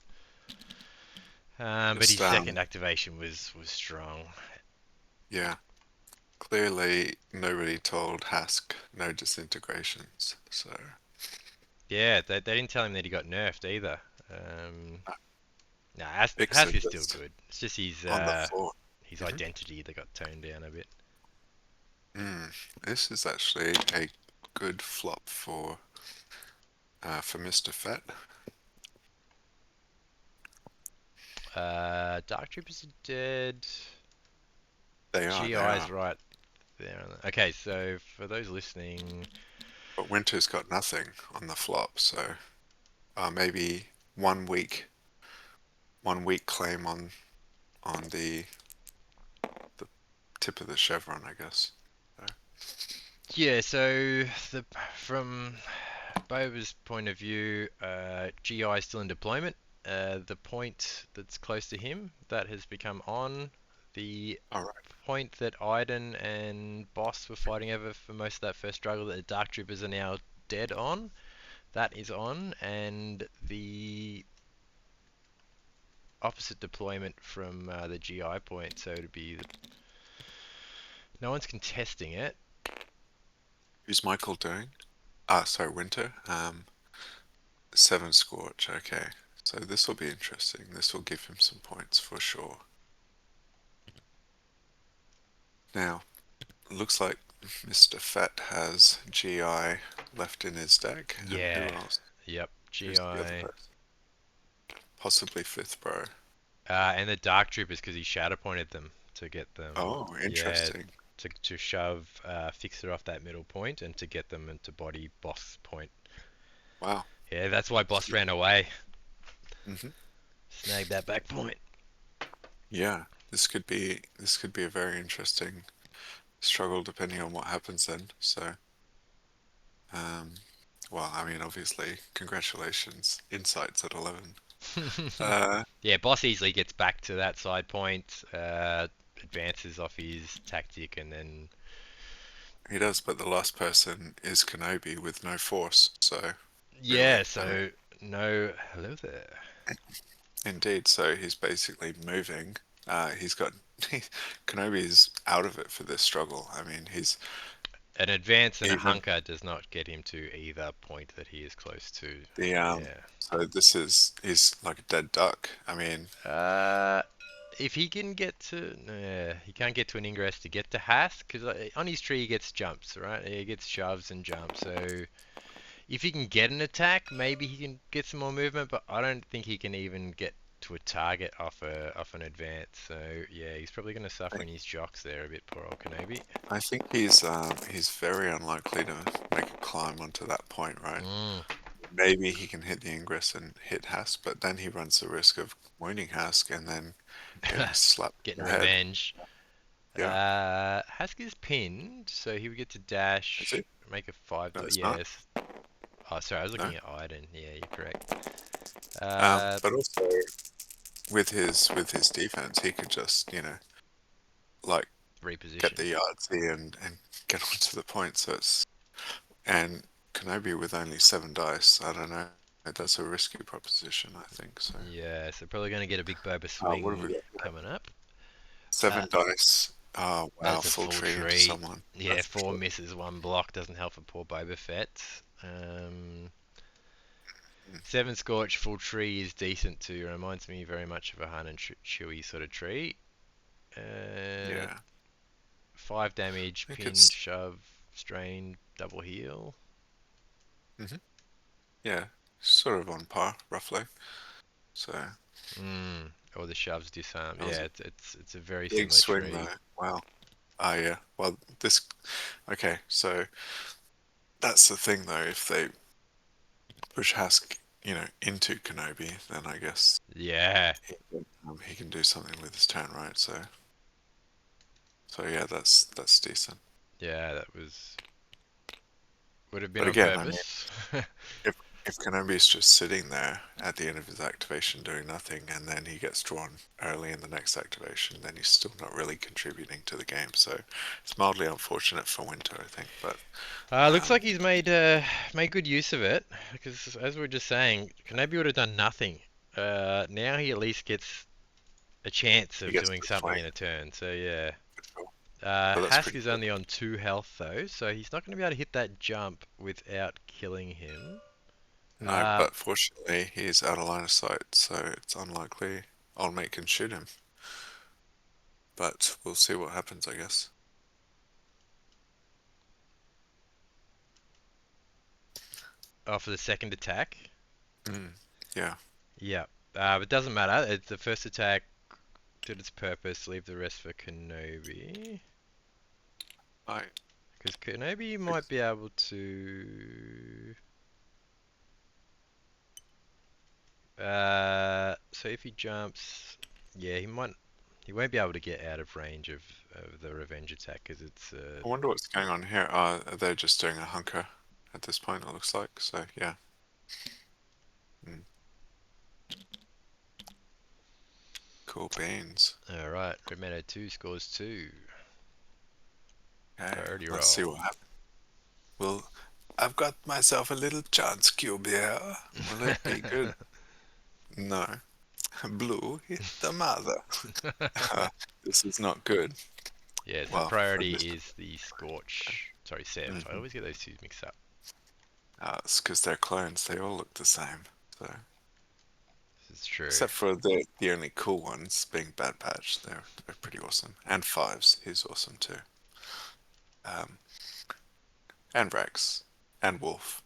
But his Just second activation was strong. yeah. Clearly, nobody told Hask no disintegrations, so Yeah, they didn't tell him that he got nerfed either. Um, uh, nah, picks are Hask is still just good. It's just on the floor. his Hmm. identity that got toned down a bit. Mm. This is actually a good flop for Mr. Fett. Dark Troopers are dead. They are, they GI's are. right there. Okay, so for those listening, But Winter's got nothing on the flop, so maybe 1 week, 1 week claim on the tip of the chevron, I guess. So, yeah. So from Boba's point of view, GI is still in deployment. The point that's close to him that has become on. The all right. point that Iden and Boss were fighting over for most of that first struggle that the Dark Troopers are now dead on. That is on, and the opposite deployment from the GI point. So it'd be no one's contesting it. Who's Michael doing? Sorry, Winter. 7 Scorch. Okay, so this will be interesting. This will give him some points for sure. Now, looks like Mr. Fett has GI left in his deck, and who Yeah. else? Yep. Who's the other GI. person? Possibly Fifth Bro. And the Dark Troopers because he Shatterpointed them to get them. Oh, Yeah. interesting. To shove Fixer off that middle point and to get them into body Boss point. Wow. Yeah, that's why Boss ran away. Hmm. Snagged that back point. Yeah, this could be a very interesting struggle depending on what happens then. So, um, well, I mean, obviously, congratulations, insights at 11. Uh, Yeah, Boss easily gets back to that side point, advances off his tactic, and then he does, but the last person is Kenobi with no force. So, really, yeah. I don't. So no, hello there. Indeed, so he's basically moving. He's got Kenobi's out of it for this struggle. I mean, he's An advance and a even hunker does not get him to either point that he is close to. the Yeah. So this is he's like a dead duck. I mean, Uh, if he can get to, he can't get to an ingress to get to Hask because on his tree he gets jumps, right? He gets shoves and jumps. So if he can get an attack, maybe he can get some more movement. But I don't think he can even get to a target off an advance. So yeah, he's probably going to I, suffer in his jocks there a bit. Poor old Kenobi. I think he's very unlikely to make a climb onto that point, right? Mm. Maybe he can hit the ingress and hit Hask, but then he runs the risk of wounding Hask and then getting slapped Getting in the head. revenge. Yeah, Hask is pinned, so he would get to is dash, it? make a 5. No, it's not. Yes. Oh, sorry, I was No. looking at Iden. Yeah, you're correct. Uh, But also with his defense, he could just like get reposition. the Yahtzee and get onto the point. So it's and Kenobi with only 7 dice. I don't know. That's a risky proposition, I think. So Yeah, so probably going to get a big Boba what have we swing got? coming up. Uh, 7 dice. Oh wow, that's a full full tree into tree. someone. Yeah, That's 4 misses, 1 block. Doesn't help for poor Boba Fett. Um, 7 Scorch full tree is decent too. Reminds me very much of a Han and Chewie sort of tree. Uh, yeah. 5 damage, I think pin, it's shove, strain, double heal. hmm yeah, sort of on par roughly. So Or the shoves disarm. that was Yeah, a it's a very big similar swing tree. though. Wow. Ah, yeah. Well, this. Okay, so that's the thing, though. If they push Hask, into Kenobi, then I guess Yeah, he can do something with his turn, right? So yeah, that's decent. yeah, that would have been But on again, I mean, purpose. if Kenobi's just sitting there at the end of his activation doing nothing, and then he gets drawn early in the next activation, then he's still not really contributing to the game. So it's mildly unfortunate for Winter, I think. But Looks like um, he's made good use of it because, as we were just saying, Kenobi would have done nothing. Now he at least gets a chance he of gets doing to something swing in a turn. So yeah, for sure. So that's Hask pretty is good. only on 2 health though, so he's not going to be able to hit that jump without killing him. No, Uh, but fortunately he's out of line of sight, so it's unlikely Old Mate can shoot him. But we'll see what happens, I guess. for the second attack. Mm, yeah. Yeah, but it doesn't matter. It's the first attack did its purpose. Leave the rest for Kenobi. I Because Kenobi might be able to. So if he jumps, yeah, he might. He won't be able to get out of range of the revenge attack because it's. I wonder what's going on here. They're just doing a hunker at this point, it looks like. So yeah. Mm, cool beans. All right, Mando 2 scores 2. Okay, Priority let's see roll. what happens. Well, I've got myself a little chance cube here. Will it be good? No. Blue hit the mother. This is not good. Yeah, so Well, for priority this. is the Scorch. Sorry, Sev. I Mm-hmm. always get those two mixed up. It's because they're clones. They all look the same. So, This is true. except for the only cool ones being Bad Patch, they're pretty awesome. And Fives, he's awesome too. Um, and Rex, and Wolf,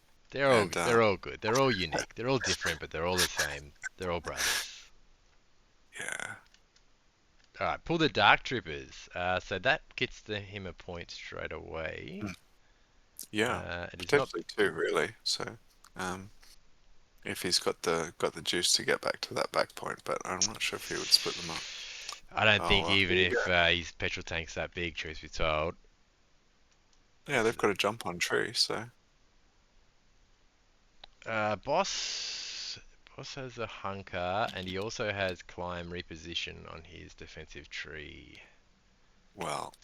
and They're all good. They're all unique. They're all different, but they're all the same. They're all brothers. yeah, All right, pull the Dark Troopers. So that gets him a point straight away. Mm, yeah, It is not. potentially two really. So, um, if he's got the juice to get back to that back point, but I'm not sure if he would split them up. I don't Oh think well, even here we if go. his petrol tank's that big, truth be told. Yeah, This they've is, got a jump on tree, so Boss has a hunker, and he also has climb reposition on his defensive tree. well,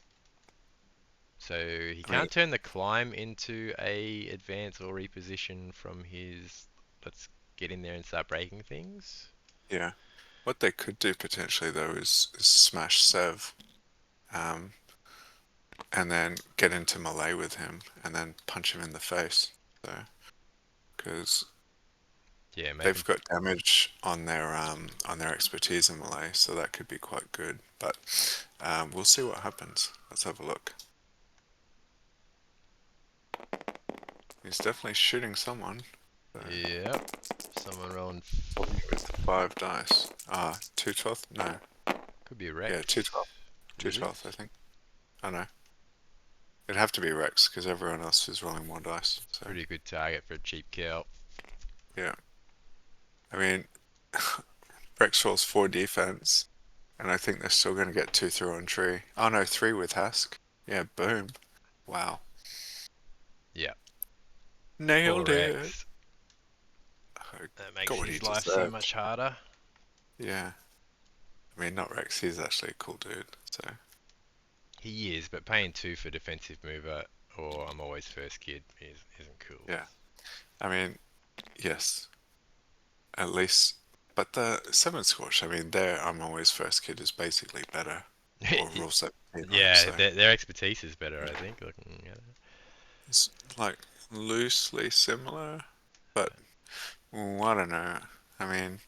So he I mean, can't turn the climb into a advance or reposition from his let's get in there and start breaking things. yeah. What they could do potentially though is smash Sev, um, and then get into melee with him, and then punch him in the face. So, because Yeah, make they've him. got damage on their expertise in melee, so that could be quite good. But we'll see what happens. Let's have a look. He's definitely shooting someone. So, Yep. Someone rolling. probably with 5 dice. 2/12? No. Could be a Yeah, Rex. 2/12. It 2/12, I is. think. Oh no. It'd have to be Rex because everyone else is rolling more dice. So Pretty good target for a cheap kill. yeah. I mean, Rex rolls 4 defense, and I think they're still going to get 2 through on tree. Oh no, 3 with Hask. Yeah, boom. Wow. Yep. Poor Nailed it. Rex. I That makes got what he his life so deserved. much harder. Yeah. I mean, not Rex. He's actually a cool dude. So He is, but paying 2 for defensive mover or I'm always first kid isn't cool. yeah. I mean, yes. At least. But the 7 scorch, I mean, there I'm always first kid is basically better. Or rule 17, right? Yeah, So their expertise is better, I think. Looking at it. it's like loosely similar, but I don't know. I mean,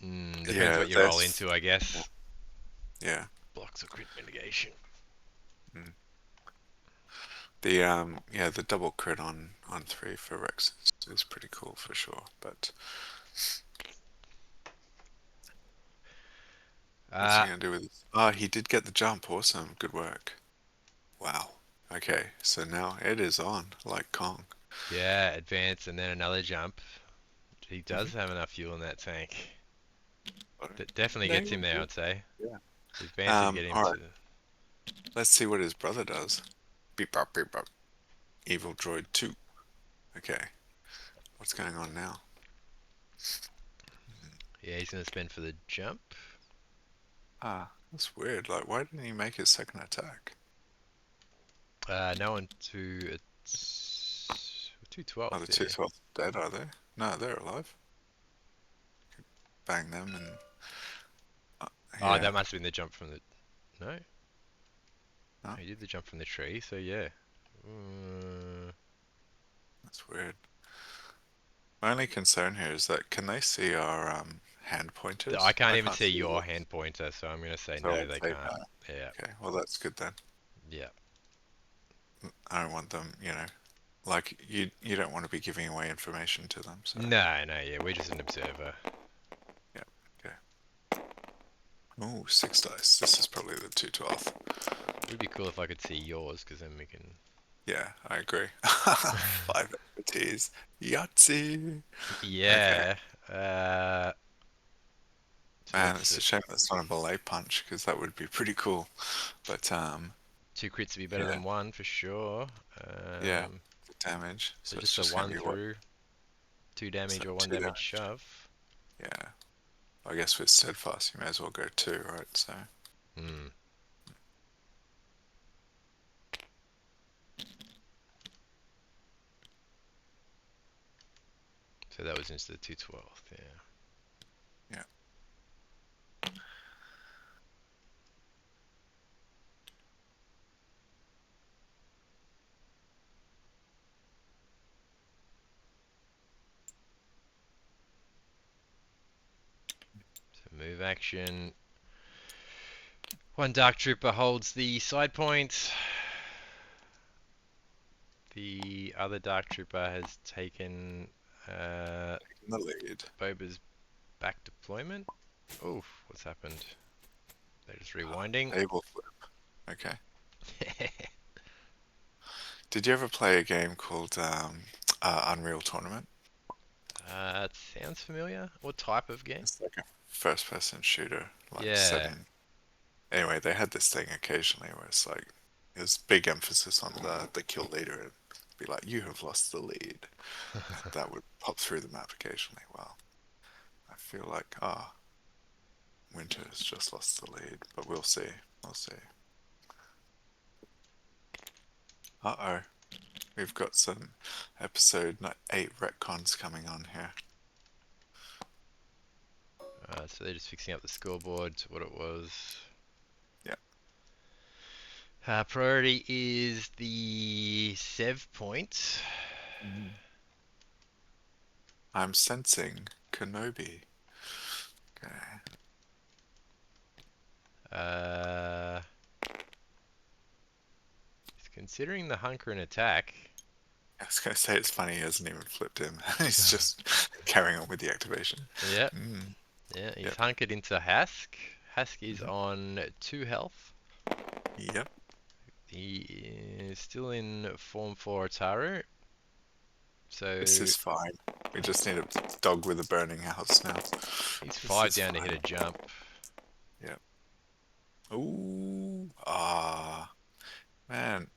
Depends yeah, what you roll that's into, I guess. yeah. Blocks or crit mitigation. Mm. The double crit on 3 for Rex is pretty cool for sure. But What's he Uh, gonna do with this? Oh, he did get the jump. Awesome. Good work. Wow. Okay, so now it is on, like Kong. yeah, advance and then another jump. He Hmm. does have enough fuel in that tank. Oh, That definitely gets him nailed there, it. I'd say. Yeah. The advance would get him All right. to. Let's see what his brother does. Beep bop beep bop. Evil Droid 2. Okay. What's going on now? Yeah, he's gonna spend for the jump. Ah, that's weird. Like, why didn't he make his second attack? No one to. It's 212 Are the two there. twelve dead, are they? No, they're alive. Bang them and Oh, yeah. that must have been the jump from the. No, No, he did the jump from the tree, so yeah. Mm, that's weird. My only concern here is that can they see our hand I pointers? can't I even can't see see your yours. hand pointer, so I'm gonna say So no, I'll they say can't. no. Yeah, Okay, well that's good then. yeah. I don't want them, like you don't want to be giving away information to them, so No, no, yeah, we're just an observer. yeah. Okay. Oh, 6 dice. This is probably the 212th. It would be cool if I could see yours, because then we can. Yeah, I agree. 5 expertise. Yahtzee. Okay. Yeah. Uh, so Man, what's it's a it? shame that's not a belay punch because that would be pretty cool. But Two crits would be better yeah, than one for sure. yeah, the damage. So So it's just a just gonna one be what? through, two Is damage or that one two damage damage? shove. Yeah. I guess with steadfast, you may as well go two, right? So Hmm. So that was into the 212th, yeah. yeah. So move action. One Dark Trooper holds the side point. The other Dark Trooper has taken In the lead. Boba's back deployment. Oh, what's happened? They're just Ah, rewinding. table flip. Okay. Did you ever play a game called Unreal Tournament? It sounds familiar. What type of game? It's like a first-person shooter, like set Yeah. in. Anyway, they had this thing occasionally where it's like there's big emphasis on the kill leader and be like, "You have lost the lead." And that would pop through the map occasionally. Well, I feel like Winter has just lost the lead, but we'll see. We'll see. Uh-oh. We've got some episode 8 retcons coming on here. So they're just fixing up the scoreboard to what it was. Yeah. Priority is the Sev point. Mhm. I'm sensing Kenobi. Okay. Uh, he's considering the hunker and attack. I was going to say it's funny he hasn't even flipped him. He's just carrying on with the activation. Yep, Mm, yeah, he's yep. hunkered into Hask. Hask is Mhm. on 2 health. Yep. He is still in form for Ataru. This So is fine. We just need a dog with a burning house now. he's This 5 is down to hit fine. a jump. Yep. Ooh. Ah. Man.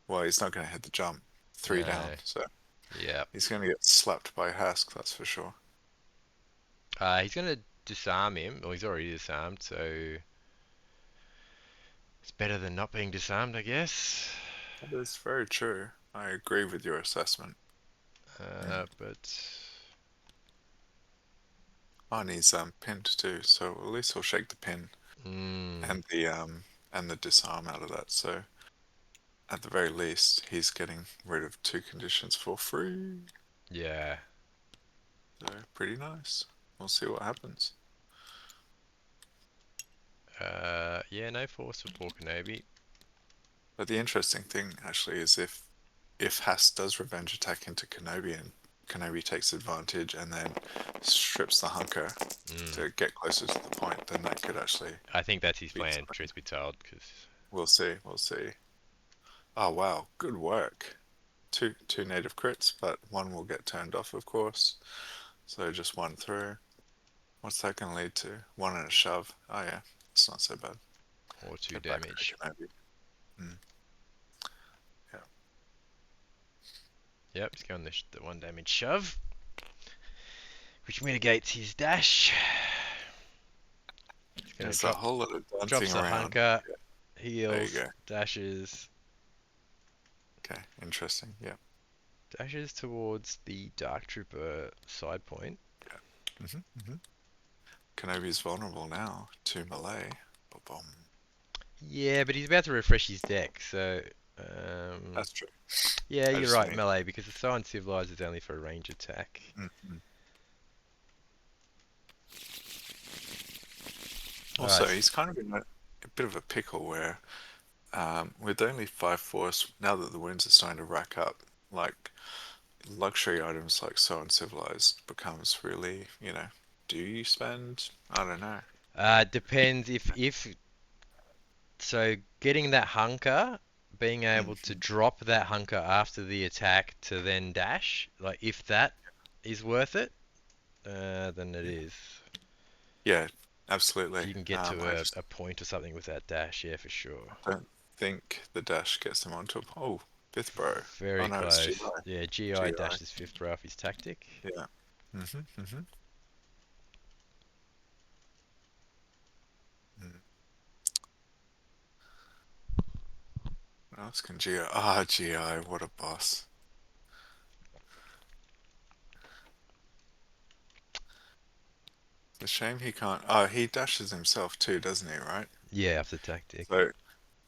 Well, he's not going to hit the jump. 3 down, No, so yep. he's going to get slapped by Hask, that's for sure. He's going to disarm him. Well, he's already disarmed, so it's better than not being disarmed, I guess. That is very true. I agree with your assessment. Mm. But Oh, and he's pinned too, so at least he'll shake the pin mm, and the disarm out of that. So at the very least, he's getting rid of 2 conditions for free. yeah, So pretty nice. We'll see what happens. yeah, no force for poor Kenobi. But the interesting thing actually is if Hask does revenge attack into Kenobi and Kenobi takes advantage and then strips the hunker Mm. to get closer to the point, then that could actually I think that's his be plan, something. truth be told, because We'll see. We'll see. Oh wow, good work. Two native crits, but one will get turned off, of course. So just one through. What's that going to lead to? One and a shove. Oh yeah, it's not so bad. or two Get back there, damage. Kenobi. Mm, yeah. Yep, he's going the one damage shove, which mitigates his dash. He's gonna There's a whole lot of dancing drops the around. hunker, There you heals, go. dashes, Okay, interesting. Yeah. dashes towards the Dark Trooper side point. Yeah. Hmm. Kenobi's vulnerable now to melee. Boom. Yeah, but he's about to refresh his deck, so That's true. yeah, I you're just right, mean. melee, because the Science Civilized is only for a range attack. Mhm. Also, Alright, he's kind of in a bit of a pickle where, with only 5 force, now that the wounds are starting to rack up, like luxury items like so uncivilized becomes really, do you spend? I don't know. depends if so getting that hunker, being able to Hmm. drop that hunker after the attack to then dash, like if that is worth it, then it Yeah, is. yeah, If absolutely. you can get to I a just point or something with that dash, yeah, for sure. don't think the dash gets him onto a. Oh, fifth bro. Oh Very no, it's close. GI. Yeah, GI GI. dashes fifth row off his tactic. Yeah. Hmm. Mm. What else can GI? Ah, GI. What a boss. It's a shame he can't. Oh, he dashes himself too, doesn't he? Right. Yeah, off the tactic. So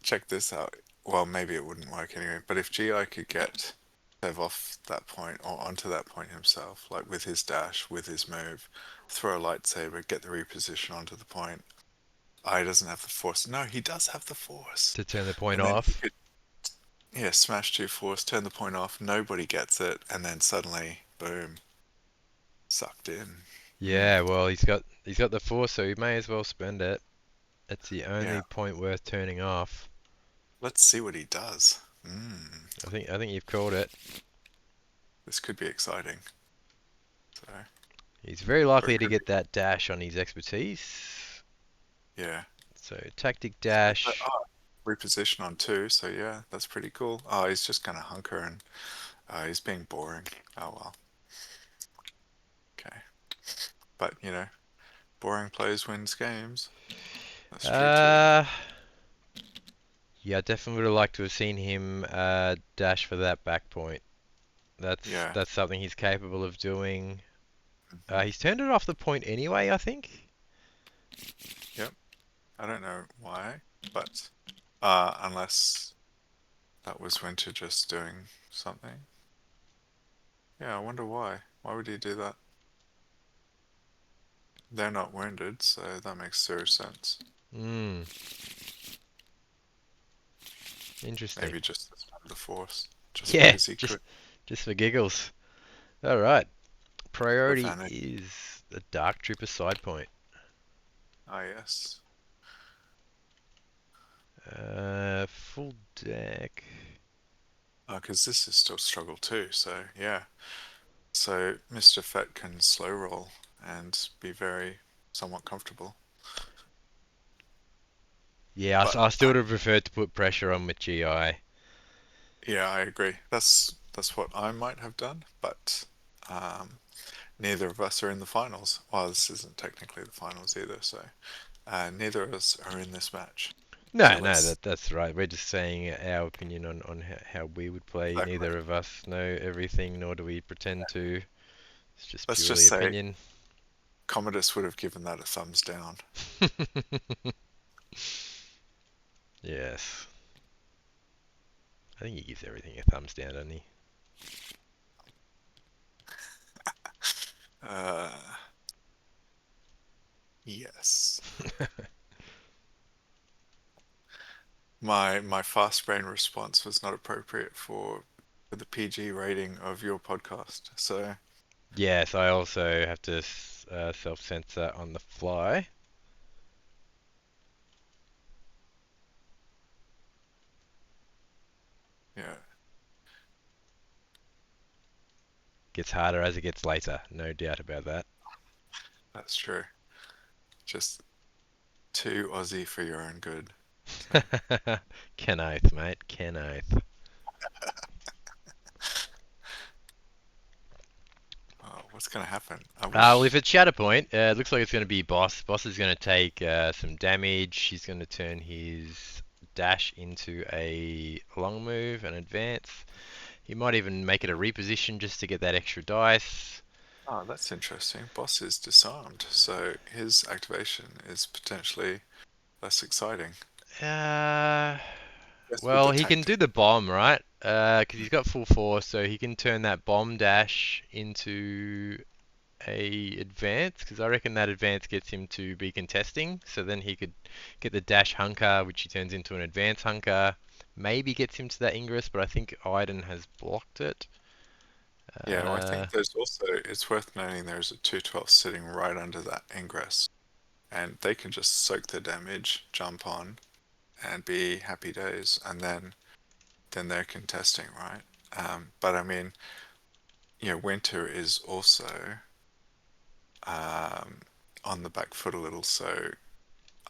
check this out. Well, maybe it wouldn't work anyway, but if GI could get Dev off that point or onto that point himself, like with his dash, with his move, throw a lightsaber, get the reposition onto the point. He doesn't have the force. No, he does have the force. To turn the point And then he off. could, yeah, smash two force, turn the point off, nobody gets it, and then suddenly, boom, sucked in. Mm, Yeah, well, he's got the force, so he may as well spend it. It's the yeah, only point worth turning off. let's see what he does. I think you've called it. This could be exciting. So, He's very or it likely to could be, get that dash on his expertise. yeah. So tactic But, dash. reposition on two, so yeah, that's pretty cool. Oh, he's just gonna hunker and he's being boring. Oh well, okay. But boring players wins games. That's true too. Uh, yeah, I definitely would have liked to have seen him dash for that back point. Yeah. That's something he's capable of doing. Hmm. He's turned it off the point anyway, I think. Yep. I don't know why, but unless that was Winter just doing something. Yeah, I wonder why. Why would he do that? They're not wounded, so that makes zero sense. Hmm, interesting. Maybe just the Force, just Yeah, because he just could. just for giggles. All right. The Priority vanity. is the Dark Trooper side point. Ah, yes. Full deck. Because this is still struggle too, so yeah. So Mr. Fett can slow roll and be very somewhat comfortable. Yeah, But I still would have preferred to put pressure on with GI. yeah, I agree. That's what I might have done, but um, neither of us are in the finals. Well, this isn't technically the finals either, so neither of us are in this match. So No, let's that's right. We're just saying our opinion on how we would play. exactly. Neither of us know everything, nor do we pretend to. It's just Let's just purely say opinion. Commodus would have given that a thumbs down. Yes. I think he gives everything a thumbs down, doesn't he? Uh, yes. My fast brain response was not appropriate for the PG rating of your podcast. So Yes, I also have to self-censor on the fly. Yeah, Gets harder as it gets later, no doubt about that. that's true. Just too Aussie for your own good. So, Can oath, mate. Can oath. oh, what's gonna happen? I Well, if wish. it's Shatterpoint, it looks like it's going to be Boss. Boss is going to take some damage. He's going to turn his dash into a long move, an advance. He might even make it a reposition just to get that extra dice. Oh, that's interesting. Boss is disarmed, so his activation is potentially less exciting. Uh, Yes, with well, the he can tactic. do the bomb, right? Because he's got full force, so he can turn that bomb dash into a advance. Because I reckon that advance gets him to be contesting. So then he could get the dash hunker, which he turns into an advance hunker. Maybe gets him to that Ingress, but I think Iden has blocked it. Yeah, well, I Uh, think there's also, it's worth noting there's a 212 sitting right under that ingress, and they can just soak the damage, jump on, and be happy days, and then they're contesting, right? But I mean, Winter is also um, on the back foot a little, so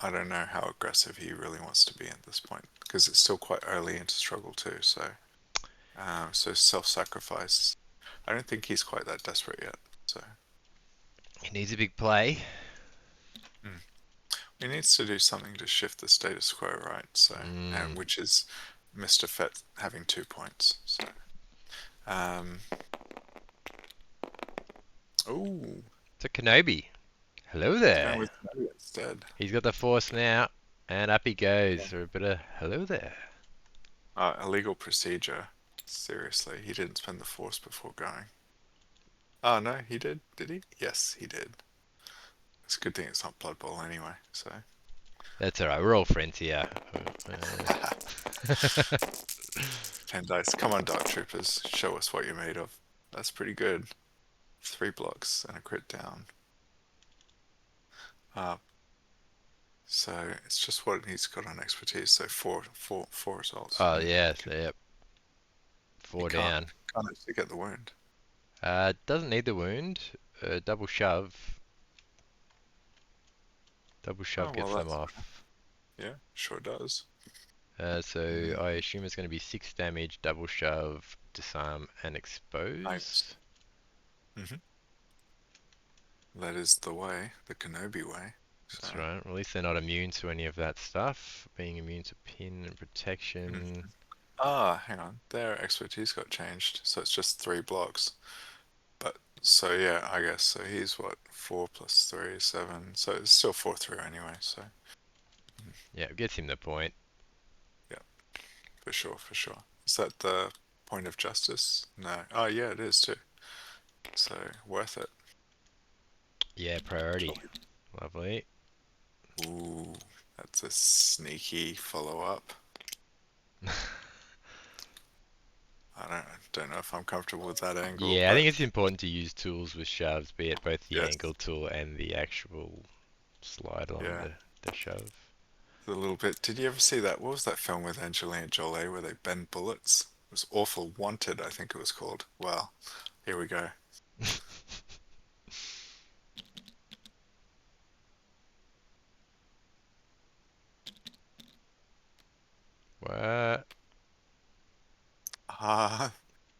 I don't know how aggressive he really wants to be at this point because it's still quite early into struggle too. So self-sacrifice. I don't think he's quite that desperate yet. So he needs a big play. mm. He needs to do something to shift the status quo, right? So, Mm. and which is Mr. Fett having 2 points. So, um, oh, It's a Kenobi. Hello he's going there. with Mando instead. He's got the force now, and up he goes for a bit of hello there. Illegal procedure. Seriously, he didn't spend the force before going. Oh no, he did. Did he? Yes, he did. It's a good thing it's not Blood Bowl anyway. So, That's alright, we're all friends here. Uh, 10 dice. Come on, Dark Troopers, show us what you're made of. That's pretty good. 3 blocks and a crit down. Uh, so it's just what he's got on expertise. So four results. oh yes, yep, He four can't down. can't actually get the wound. Doesn't need the wound. Double shove. Double shove Oh well, gets them that's off. yeah, sure does. So I Mm, assume it's going to be 6 damage, double shove, disarm, and nice. expose. Hmm. That is the way, the Kenobi way. So, That's right. Well, at least they're not immune to any of that stuff. Being immune to pin and mm. protection. Hang on, their expertise got changed, so it's just 3 blocks. But so yeah, I guess so. He's what 4 + 3 7. So it's still 4 through anyway. So Yeah, it gets him the point. yeah, for sure, for sure. Is that the point of justice? No. Oh yeah, it is too. So worth it. Yeah, priority. Lovely. Ooh, that's a sneaky follow-up. I don't know if I'm comfortable with that angle, Yeah, I but think it's important to use tools with shoves, be it both the yes, angle tool and the actual slide along yeah. the shove. A little bit. Did you ever see that? What was that film with Angelina Jolie where they bend bullets? It was awful. Wanted, I think it was called. Well, here we go. What? Ah,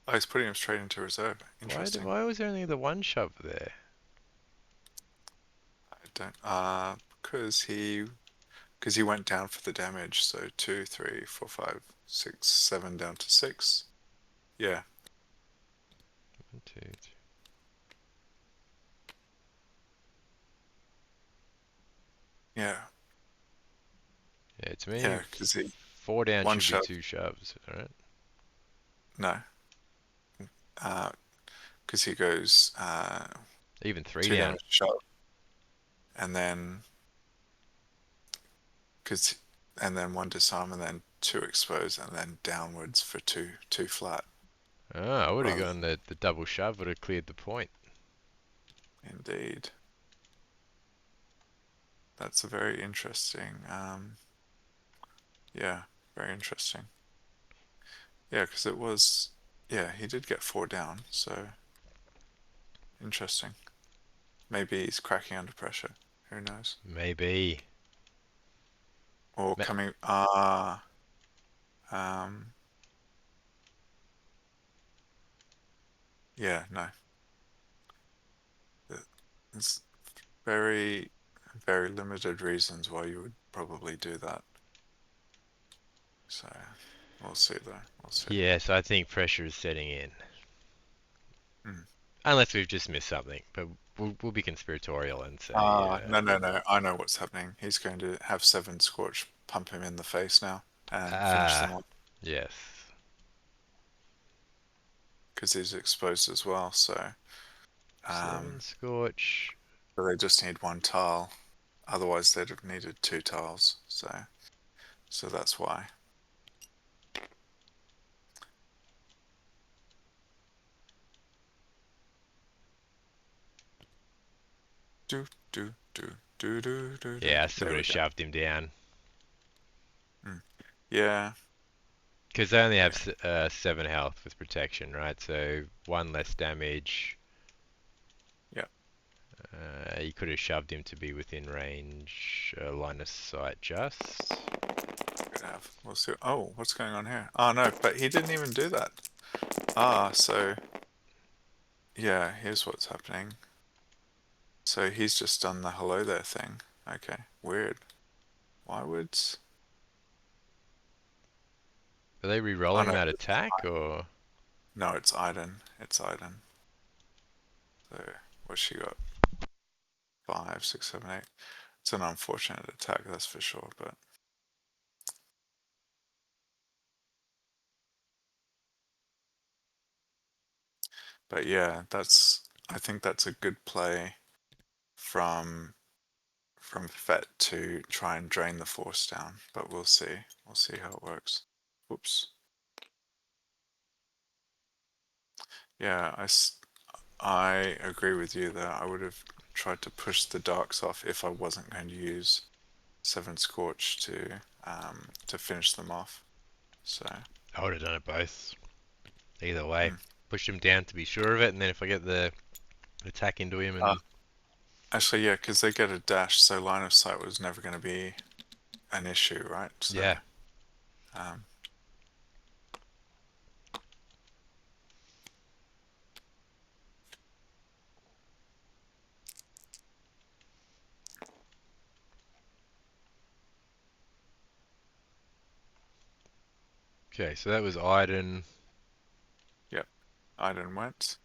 I was putting him straight into reserve. Interesting. Why was there only the one shove there? I don't. Because he went down for the damage. So 2, 3, 4, 5, 6, 7 down to 6. Yeah, One, two, three. yeah, Yeah, to me, yeah. Because he four down one should be shove. two shoves, alright? No. Because he goes Even three 2 damage down. shove, and then because and then one disarm, and then 2 expose, and then downwards for two flat. Oh, I would have Rather gone the double shove, would have cleared the point. Indeed. That's a very interesting. Yeah, very interesting. Yeah, because it was. Yeah, he did get four down, so interesting. Maybe he's cracking under pressure. Who knows? Maybe. Or Ma- coming. Um. Yeah, no. It's very, very limited reasons why you would probably do that. So we'll see though. We'll see. yes, I think pressure is setting in. Hmm. Unless we've just missed something, but we'll be conspiratorial and say, No, no, no. I know what's happening. He's going to have seven Scorch pump him in the face now and finish them ah, off yes. because he's exposed as well. Seven Um, Scorch. so they just need one tile. Otherwise, they'd have needed two tiles. So that's why. Do do do do do do do. Yeah, I still There would we have go. shoved him down. Mm. Yeah, Because they only have yeah, 7 health with protection, right? So 1 less damage. yeah. You could have shoved him to be within range, line of sight just. Could have. We'll see. Oh, what's going on here? Oh no, but he didn't even do that. So yeah, here's what's happening. So he's just done the hello there thing. Okay, weird. Why would? Are they Oh re-rolling no, that attack or? no, it's Iden. It's Iden. So what's she got? Five, six, seven, eight. It's an unfortunate attack, that's for sure. But yeah, that's. I think that's a good play from Fett to try and drain the force down. But we'll see. We'll see how it works. Whoops. Yeah, I agree with you there. I would have tried to push the darks off if I wasn't going to use Seven Scorch to finish them off. So, I would have done it both. Either way. hmm. Push him down to be sure of it, and then if I get the attack into him uh, and. actually, yeah, because they get a dash, so line of sight was never going to be an issue, right? So, Yeah. um, Okay, so that was Iden. yep, Iden went.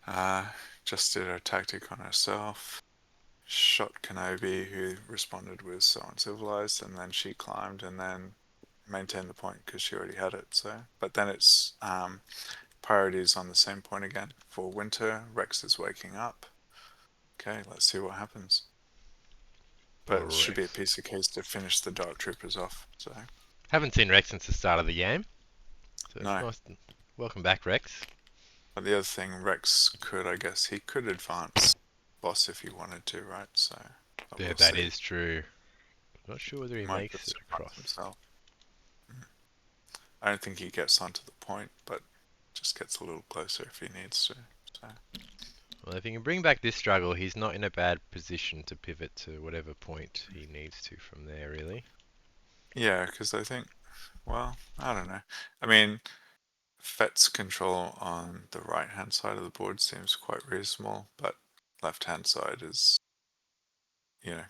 Uh, just did her tactic on herself. Shot Kenobi, who responded with so uncivilized, and then she climbed and then maintained the point because she already had it. So, but then it's priorities on the same point again for winter. Rex is waking up. Okay, let's see what happens. But it should be a Rex. piece of case to finish the Dark Troopers off. So, Haven't seen Rex since the start of the game, so it's no. nice. Welcome back, Rex. But the other thing, Rex could, I guess, he could advance boss if he wanted to, right? So, but Yeah, we'll that see. is true. Not sure whether he Might makes just it surprise across. himself. I don't think he gets onto the point, but just gets a little closer if he needs to. So, Well, if he can bring back this struggle, he's not in a bad position to pivot to whatever point he needs to from there, really. yeah, because I think, well, I don't know. I mean, Fett's control on the right hand side of the board seems quite reasonable, but left hand side is,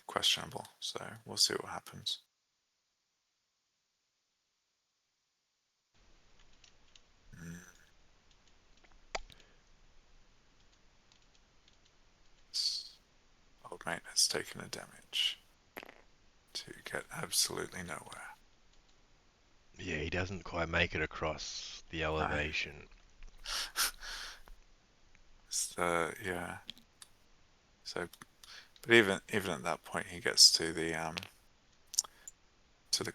questionable. So we'll see what happens. Mm, Old mate has taken a damage to get absolutely nowhere. Yeah, he doesn't quite make it across the No. elevation. Yeah. So, but even at that point, he gets to the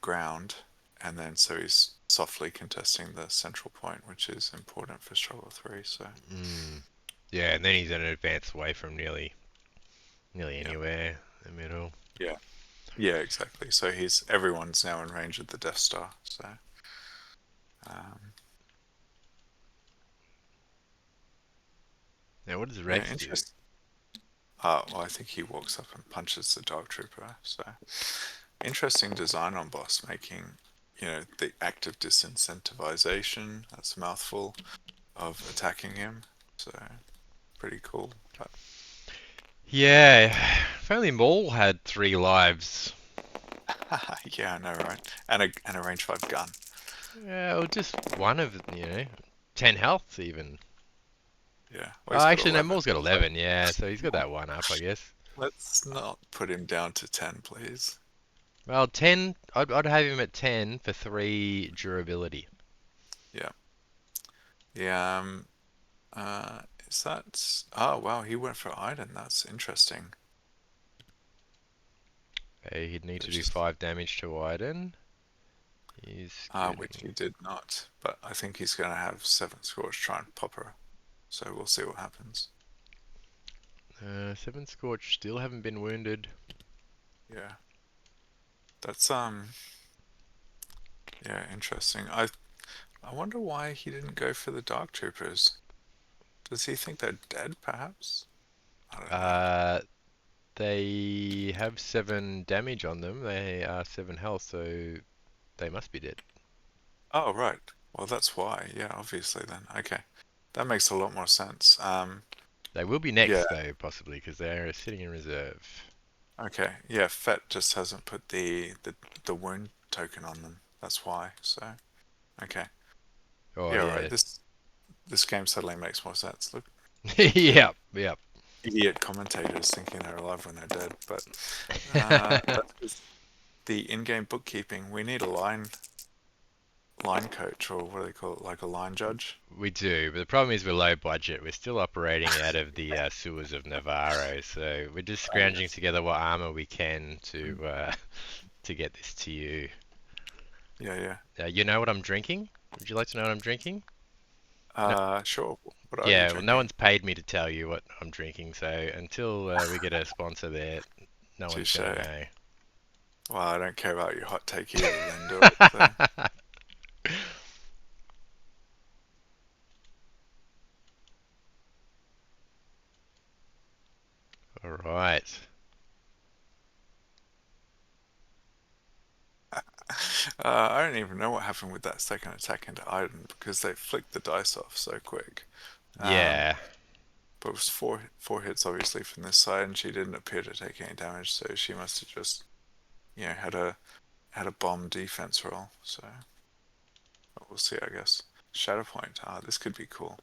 ground, and then so he's softly contesting the central point, which is important for struggle 3. So, Mm. Yeah, and then he's an advance away from nearly Yeah, anywhere in the middle. yeah, yeah, exactly. So he's everyone's now in range of the Death Star. So um, Now, what does yeah, Rex do? interesting. Well, I think he walks up and punches the Dark Trooper. So interesting design on Boss, making the active disincentivization. That's a mouthful of attacking him. So pretty cool. But Yeah, if only Maul had 3 lives. yeah, I know, right? And a range 5 gun. Yeah, or just one of, 10 health even. Yeah, well, Oh, he's got actually, no, 11. Maul's got So 11, yeah, so he's got that one up, I guess. let's not put him down to 10, please. Well, 10, I'd have him at 10 for 3 durability. Yeah. Yeah. Is that? Oh, wow, he went for Iden. That's interesting. He'd need to It's do just 5 damage to Iden. He's which getting he did not. But I think he's going to have 7 scores try and pop her. So we'll see what happens. 7 Scorch, still haven't been wounded. Yeah. That's yeah, interesting. I wonder why he didn't go for the Dark Troopers. Does he think they're dead, perhaps? I don't know. Uh, they have 7 damage on them. They are 7 health, so they must be dead. Oh, right. Well, that's why. Yeah, obviously then. Okay. That makes a lot more sense. They will be Yeah, next, though, possibly, because they're sitting in reserve. okay. Yeah, Fett just hasn't put the wound token on them. That's why. So, okay. Oh, Yeah, right. yeah. This game suddenly makes more sense. Look, Yep, yep. idiot commentators thinking they're alive when they're dead. But that's just the in-game bookkeeping. We need a line coach, or what do they call it? Like a line judge. We do, but the problem is we're low budget. We're still operating out of the sewers of Navarro, so we're just Oh, scrounging yes. together what armor we can Mm. to get this to you. Yeah, yeah. You know what I'm drinking? Would you like to know what I'm drinking? No, Sure. What are you yeah, well, no drinking? one's paid me to tell you what I'm drinking, so until we get a sponsor there, no one's gonna Touche. know. Well, I don't care about your hot take either, then do it. So. All right. I don't even know what happened with that second attack into Iden because they flicked the dice off so quick. Um, Yeah, but it was four hits obviously from this side, and she didn't appear to take any damage, so she must have just had a bomb defense roll. So we'll see, I guess. Shatterpoint. This could be cool.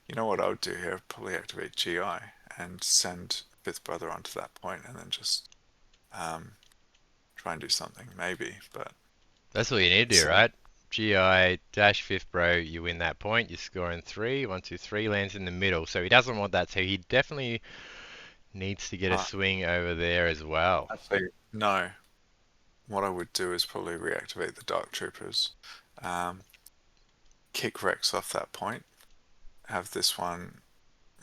You know what I would do here? Probably activate GI and send Fifth Brother onto that point, and then just um, try and do something, maybe. But that's all you need to do, send right? GI dash fifth bro, you win that point. You score in three. 1, 2, 3 lands in the middle, so he doesn't want that. So he definitely needs to get a uh, swing over there as well. actually no. What I would do is probably reactivate the Dark Troopers, um, kick Rex off that point, have this one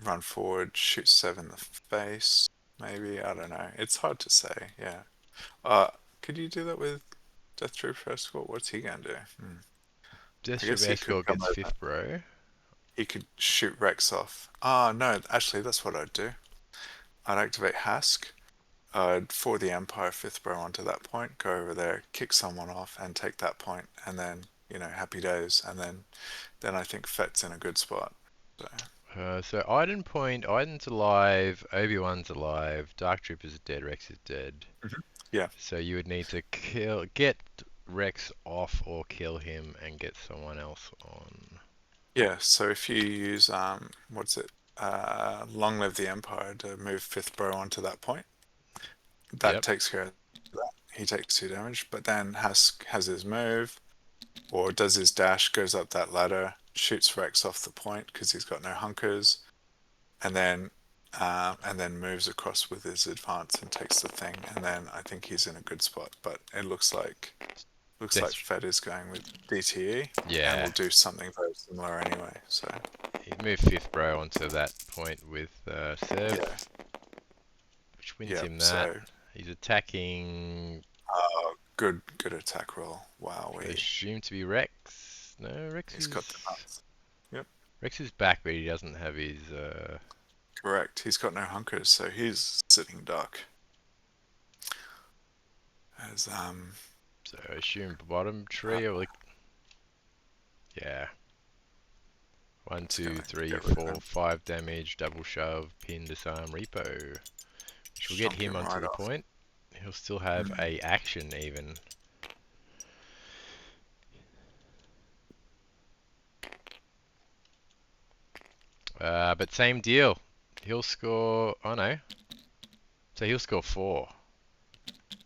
run forward, shoot Sev in the face. Maybe I don't know. It's hard to say. Yeah. Uh, could you do that with Death Trooper Escort? What's he gonna do? I Deathstrip guess he could escort come gets over. fifth bro. He could shoot Rex off. Ah, no. Actually, that's what I'd do. I'd activate Hask. For the Empire fifth bro onto that point, go over there, kick someone off, and take that point, and then happy days, and then I think Fett's in a good spot. So, So Iden point, Iden's alive, Obi-Wan's alive, Dark Trooper's dead, Rex is dead. mhm. Yeah, So you would need to get Rex off or kill him and get someone else on. yeah. So if you use what's it? Long live the Empire to move fifth bro onto that point, that Yep. takes care of that. He takes 2 damage, but then has his move or does his dash, goes up that ladder, shoots Rex off the point because he's got no hunkers, and then moves across with his advance and takes the thing, and then I think he's in a good spot. But it looks like Death, Fed is going with DTE, and yeah. will do something very similar anyway. So He's moved fifth bro onto that point with Sev, Yeah, which wins yeah. him that. So, He's attacking, good attack roll. I Wowee. assume to be Rex. No, Rex He's got is the nuts. Yep, Rex is back, but he doesn't have his. correct. He's got no hunkers, so he's sitting duck. As So I assume bottom uh, tree or like yeah. One, just gonna two, three, get rid of four, him, 5 damage, double shove, pin, disarm, repo. Which will get chunk him him onto right the off. point. He'll still have Mm. a action even. But same deal. He'll score. Oh no. So he'll score 4.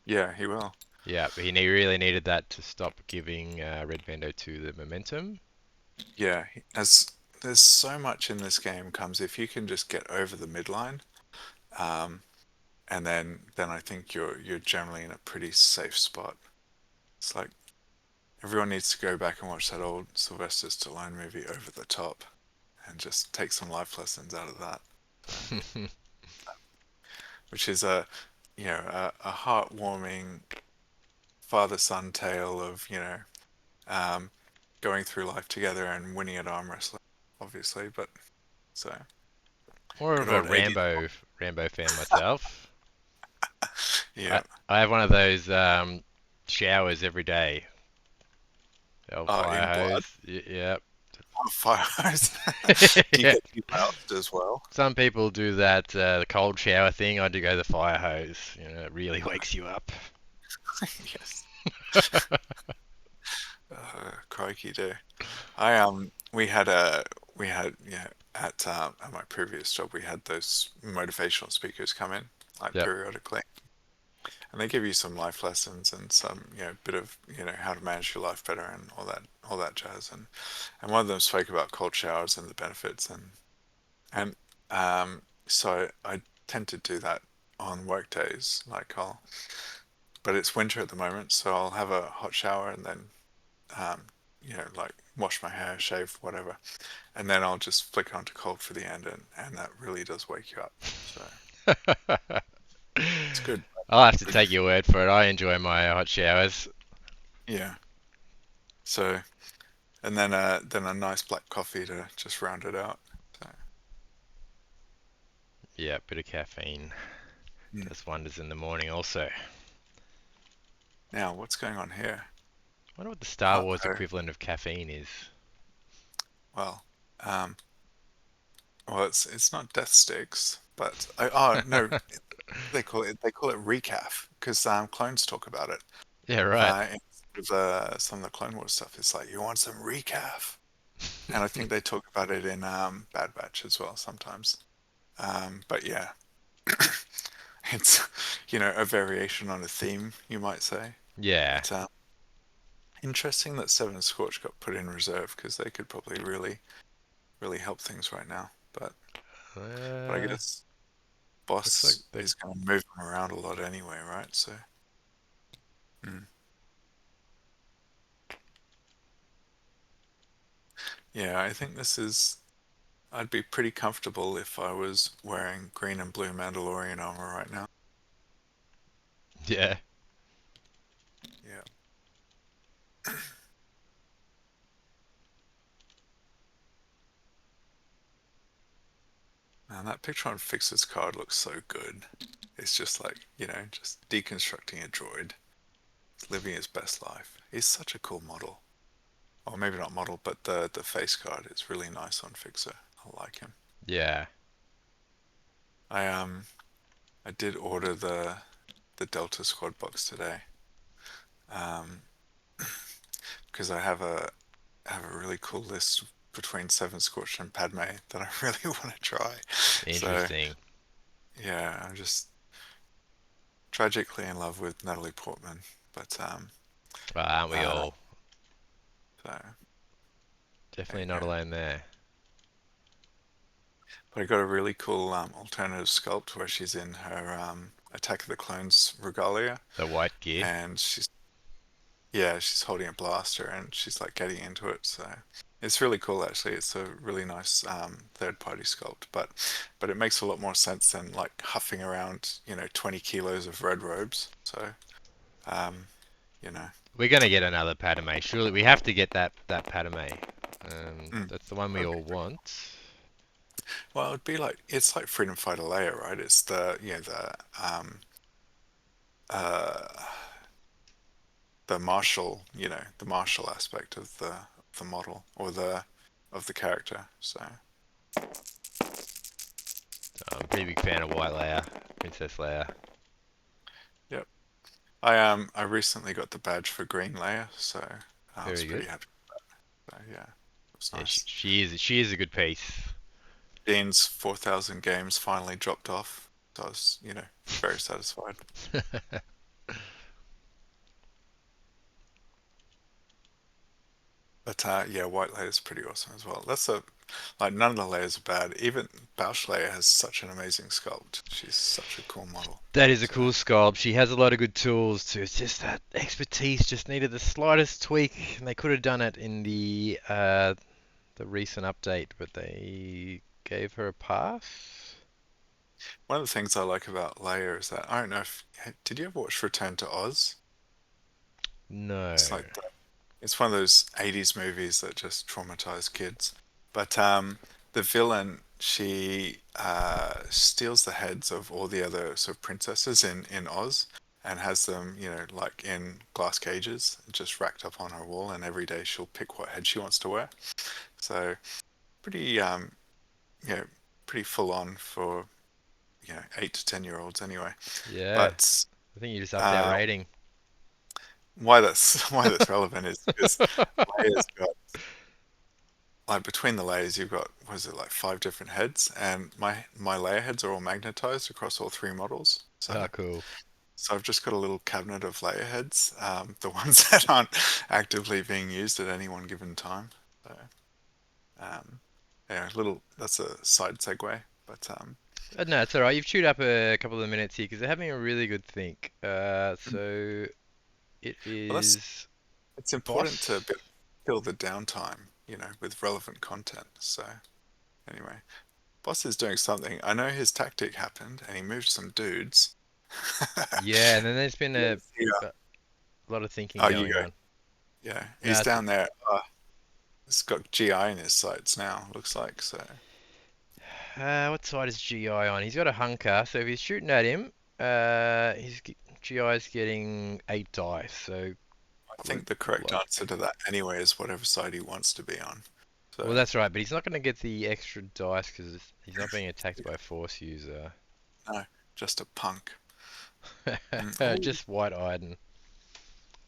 Yeah, he will. Yeah, but he really needed that to stop giving Red Bando to the momentum. Yeah, as there's so much in this game comes if you can just get over the midline, um, and then I think you're generally in a pretty safe spot. It's like everyone needs to go back and watch that old Sylvester Stallone movie Over the Top and just take some life lessons out of that. So, which is a heartwarming father-son tale of um, going through life together and winning at arm wrestling, obviously. But so More good of a old Rady. Rambo fan myself. I Yeah. I have one of those showers every day. The old fire In blood. hose. Yep. On fire hose. Do you Yeah. get doused as well? Some people do that the cold shower thing. I do go the fire hose. You know, it really wakes you up. Yes. Crikey do. We had at my previous job we had those motivational speakers come in like Yep. periodically, and they give you some life lessons and some bit of how to manage your life better and all that jazz, and one of them spoke about cold showers and the benefits, and so I tend to do that on work days, but it's winter at the moment, so I'll have a hot shower and then um, like wash my hair, shave, whatever, and then I'll just flick onto cold for the end, and that really does wake you up. So it's good. I'll have to Good. take your word for it. I enjoy my hot showers. Yeah. So and then a nice black coffee to just round it out. So Yeah, bit of caffeine mm. does wonders in the morning also. Now what's going on here? I wonder what the Star Wars Uh-oh. equivalent of caffeine is. Well, um, well, it's not death sticks, but oh no, they call it recaf because clones talk about it. Yeah, right. In some of the Clone Wars stuff, it's like you want some recaf, and I think they talk about it in Bad Batch as well sometimes. But yeah, it's a variation on a theme, you might say. Yeah. But interesting that Seven Scorch got put in reserve because they could probably really help things right now. But I Uh, guess looks like Boss they. is going to move them around a lot anyway, right? So mm. Yeah, I think this is. I'd be pretty comfortable if I was wearing green and blue Mandalorian armor right now. Yeah. Yeah. And that picture on Fix's card looks so good. It's just like, just deconstructing a droid. He's living his best life. He's such a cool model. Or maybe not model, but the face card is really nice on Fixer. I like him. Yeah. I I did order the Delta Squad box today. Um, because I have a really cool list between Seven Scorch and Padme that I really want to try. So Interesting. yeah, I'm just tragically in love with Natalie Portman, but Well, aren't we uh, all? so there Definitely you not go. alone there. But I got a really cool alternative sculpt where she's in her Attack of the Clones regalia, The white gear. and she's holding a blaster and she's like getting into it. So It's really cool actually. It's a really nice third-party sculpt, but it makes a lot more sense than like huffing around, 20 kilos of red robes. So, um, you know, We're gonna get another Padme. Surely we have to get that Padme. mm, That's the one we okay. all want. Well, it'd be like it's like Freedom Fighter Leia, right? It's uh the martial, the martial aspect of the model or the character. So, I'm a pretty big fan of White Leia, Princess Leia. yep. I recently got the badge for Green Leia, so I was Very pretty good. happy. So, yeah, it was Yeah, nice. she is a good piece. Dean's 4,000 games finally dropped off, so I was, very satisfied. But yeah, White Leia is pretty awesome as well. That's a like none of the layers are bad. Even Bausch Leia has such an amazing sculpt. She's such a cool model. That is a So cool sculpt. She has a lot of good tools too. It's just that expertise just needed the slightest tweak, and they could have done it in the recent update, but they gave her a pass. one of the things I like about Leia is that I don't know if did you ever watch Return to Oz? No. It's like it's one of those 80s movies that just traumatize kids. But the villain, she steals the heads of all the other sort of princesses in Oz and has them, like in glass cages, just racked up on her wall. And every day she'll pick what head she wants to wear. So pretty, you know, pretty full on for 8 to 10 year olds anyway. Yeah. But I think you just upped our uh, rating. why that's why that's relevant is because Leia's got like between the layers you've got what is it like 5 different heads and my layer heads are all magnetized across all 3 models, Oh, so cool. I've just got a little cabinet of layer heads, the ones that aren't actively being used at any one given time. So um yeah, little that's a side segue, but No, it's alright. You've chewed up a couple of minutes here because they're having a really good think. So it well that's is it's important to boss. fill the downtime, with relevant content. So anyway, boss is doing something. I know his tactic happened and he moved some dudes. Yeah, and then there's been Yeah, a lot of thinking oh, you going go. on. Yeah, he's No, it's, down there. He's got GI in his sights now, looks like. So what side is GI on? He's got a hunker, so if he's shooting at him, his GI's getting 8 dice, so I quite think the correct likely. answer to that anyway is whatever side he wants to be on. Well, So that's right, but he's not going to get the extra dice because he's not being attacked by a force user. no, just a punk. Oh, Just white Iden.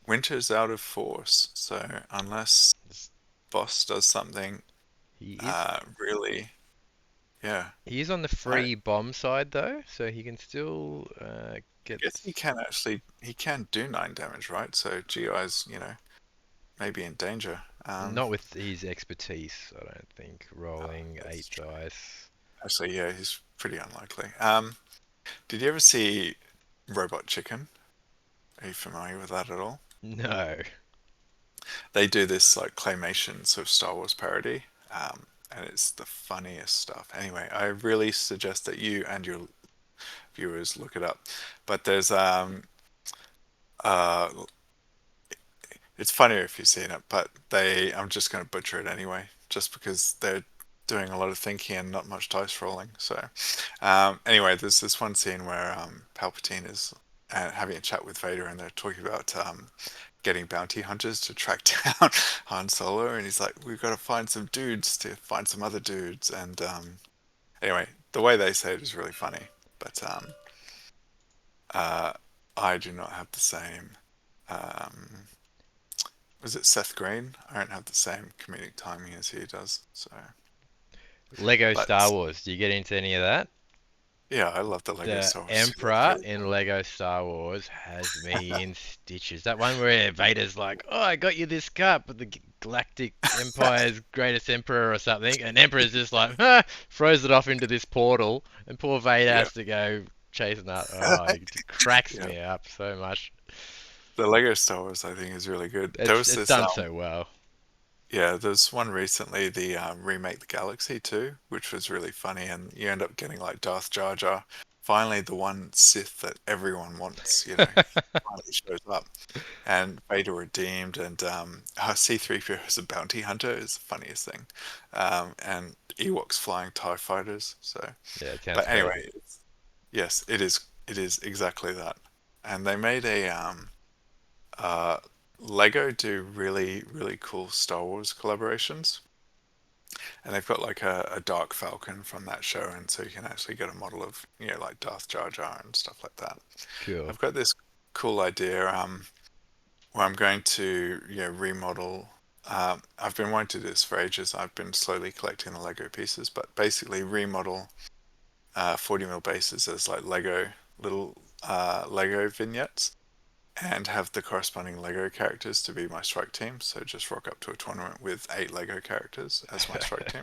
Winter's out of force. So unless boss does something He is really, yeah, he is on the I free bomb side though, so he can still get guess he can do 9 damage, right? So GI's maybe in danger. not with his expertise. I don't think rolling That's 8 dice. actually, yeah, he's pretty unlikely. Did you ever see Robot Chicken? Are you familiar with that at all? No. They do this like claymation sort of Star Wars parody, and it's the funniest stuff. Anyway, I really suggest that you and your viewers look it up. But there's uh, it's funnier if you've seen it, but I'm just going to butcher it anyway, just because they're doing a lot of thinking and not much dice rolling. So, anyway, there's this one scene where Palpatine is having a chat with Vader, and they're talking about getting bounty hunters to track down Han Solo, and he's like, "We've got to find some dudes to find some other dudes." And anyway, the way they say it is really funny, but uh, I do not have the same. Um, was it Seth Green? I don't have the same comedic timing as he does. So, Lego Star but Wars. Do you get into any of that? yeah, I love the Lego The Star Wars too. That's Emperor really in Lego Star Wars has me in stitches. That one where Vader's like, "Oh, I got you this cup," but the Galactic Empire's greatest emperor or something, and Emperor's just like, "Huh," throws it off into this portal, and poor Vader yeah, has to go chasing that. Oh, it cracks yeah. me up so much. The Lego Star Wars I think is really good. There was It's this done so well. Yeah, there's one recently, the remake the Galaxy too, which was really funny, and you end up getting like Darth Jar Jar. Finally, the one Sith that everyone wants, finally shows up, and Vader redeemed, and C-3PO as a bounty hunter is the funniest thing, and Ewoks flying TIE fighters. So, Yeah, it sounds but great. anyway, yes, it is. It is exactly that, and they made a uh, Lego do really, really cool Star Wars collaborations. And they've got like a Dark Falcon from that show, and so you can actually get a model of, like Darth Jar Jar and stuff like that. Cool. I've got this cool idea where I'm going to, remodel. I've been wanting to do this for ages. I've been slowly collecting the Lego pieces, but basically remodel 40 mil bases as like little Lego vignettes, and have the corresponding Lego characters to be my strike team. So just rock up to a tournament with 8 Lego characters as my strike team.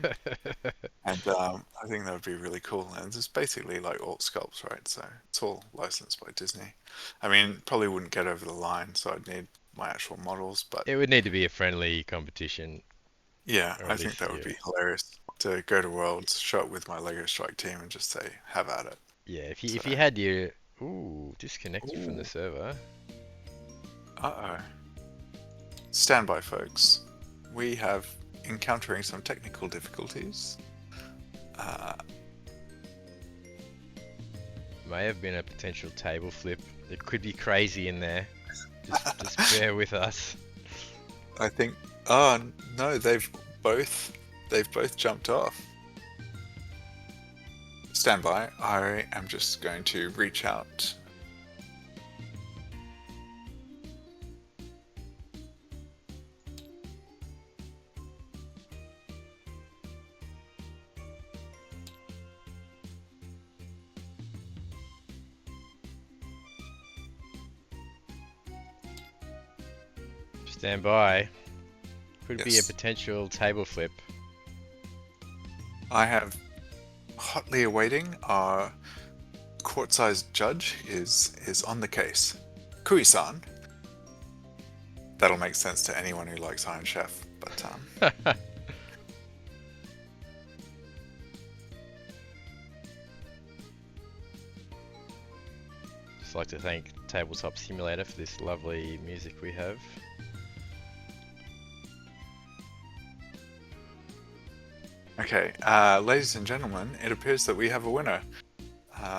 And I think that would be really cool. And it's basically like alt sculpts, right? So it's all licensed by Disney. I mean, probably wouldn't get over the line, so I'd need my actual models. But It would need to be a friendly competition, yeah, or I at think least, that would yeah. be hilarious to go to Worlds, show up with my Lego Strike team, and just say, have at it. Yeah, So, if you had your disconnect you from the ooh, server. uh-oh. Stand by, folks. We have encountering some technical difficulties. Uh, May have been a potential table flip. It could be crazy in there. Just bear with us. I think. Oh no, they've both jumped off. Stand by. I am just going to reach out. Stand by. Could be a Yes, potential table flip. I have hotly awaiting. Our court-sized judge is on the case. Kui-san. That'll make sense to anyone who likes Iron Chef. But Just like to thank Tabletop Simulator for this lovely music we have. okay, ladies and gentlemen, it appears that we have a winner.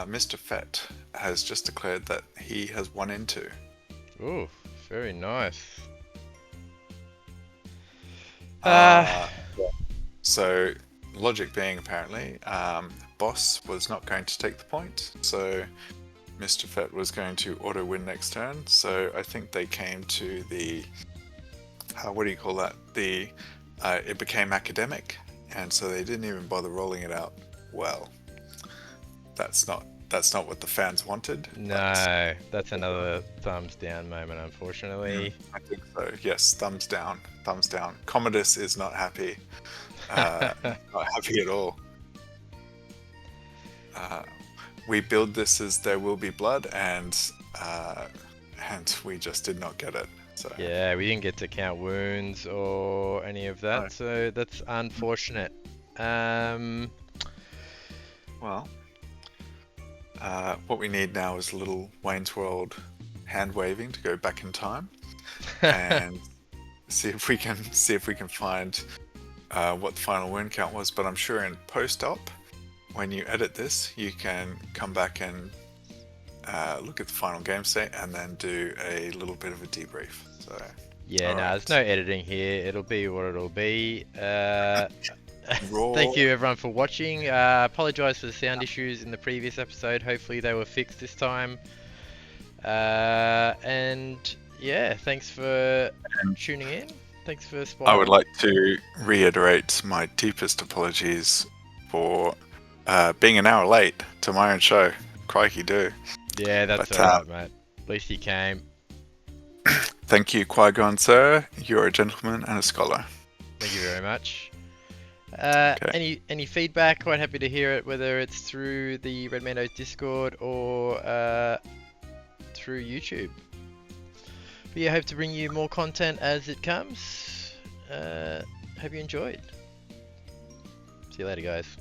Mr. Fett has just declared that he has won into. Ooh, very nice. Uh, so, logic being apparently, Boss was not going to take the point, so Mr. Fett was going to auto win next turn. So I think they came to the what do you call that? It became academic, and so they didn't even bother rolling it out. Well, that's not what the fans wanted. But No, that's another thumbs down moment, unfortunately. I think so. Yes, thumbs down. Thumbs down. Commodus is not happy. Not happy at all. Uh, we build this as there will be blood, and we just did not get it. So Yeah, we didn't get to count wounds or any of no. that, so that's unfortunate. Um, Well, what we need now is a little Wayne's World hand waving to go back in time and see if we can find what the final win count was. But I'm sure in post-op, when you edit this, you can come back and look at the final game state and then do a little bit of a debrief. So, yeah, all no, there's right, no editing here. It'll be what it'll be. raw. Thank you everyone for watching. Apologize for the sound issues in the previous episode. Hopefully they were fixed this time. And yeah, thanks for tuning in. Thanks for I would spotting. like to reiterate my deepest apologies for being an hour late to my own show. Crikey do. Yeah, that's But alright, mate. At least you came. thank you, Qui-Gon, sir. You're a gentleman and a scholar. Thank you very much. Okay. Any feedback? Quite happy to hear it, whether it's through the Red Mando's Discord or through YouTube. But yeah, hope to bring you more content as it comes. hope you enjoyed. See you later, guys.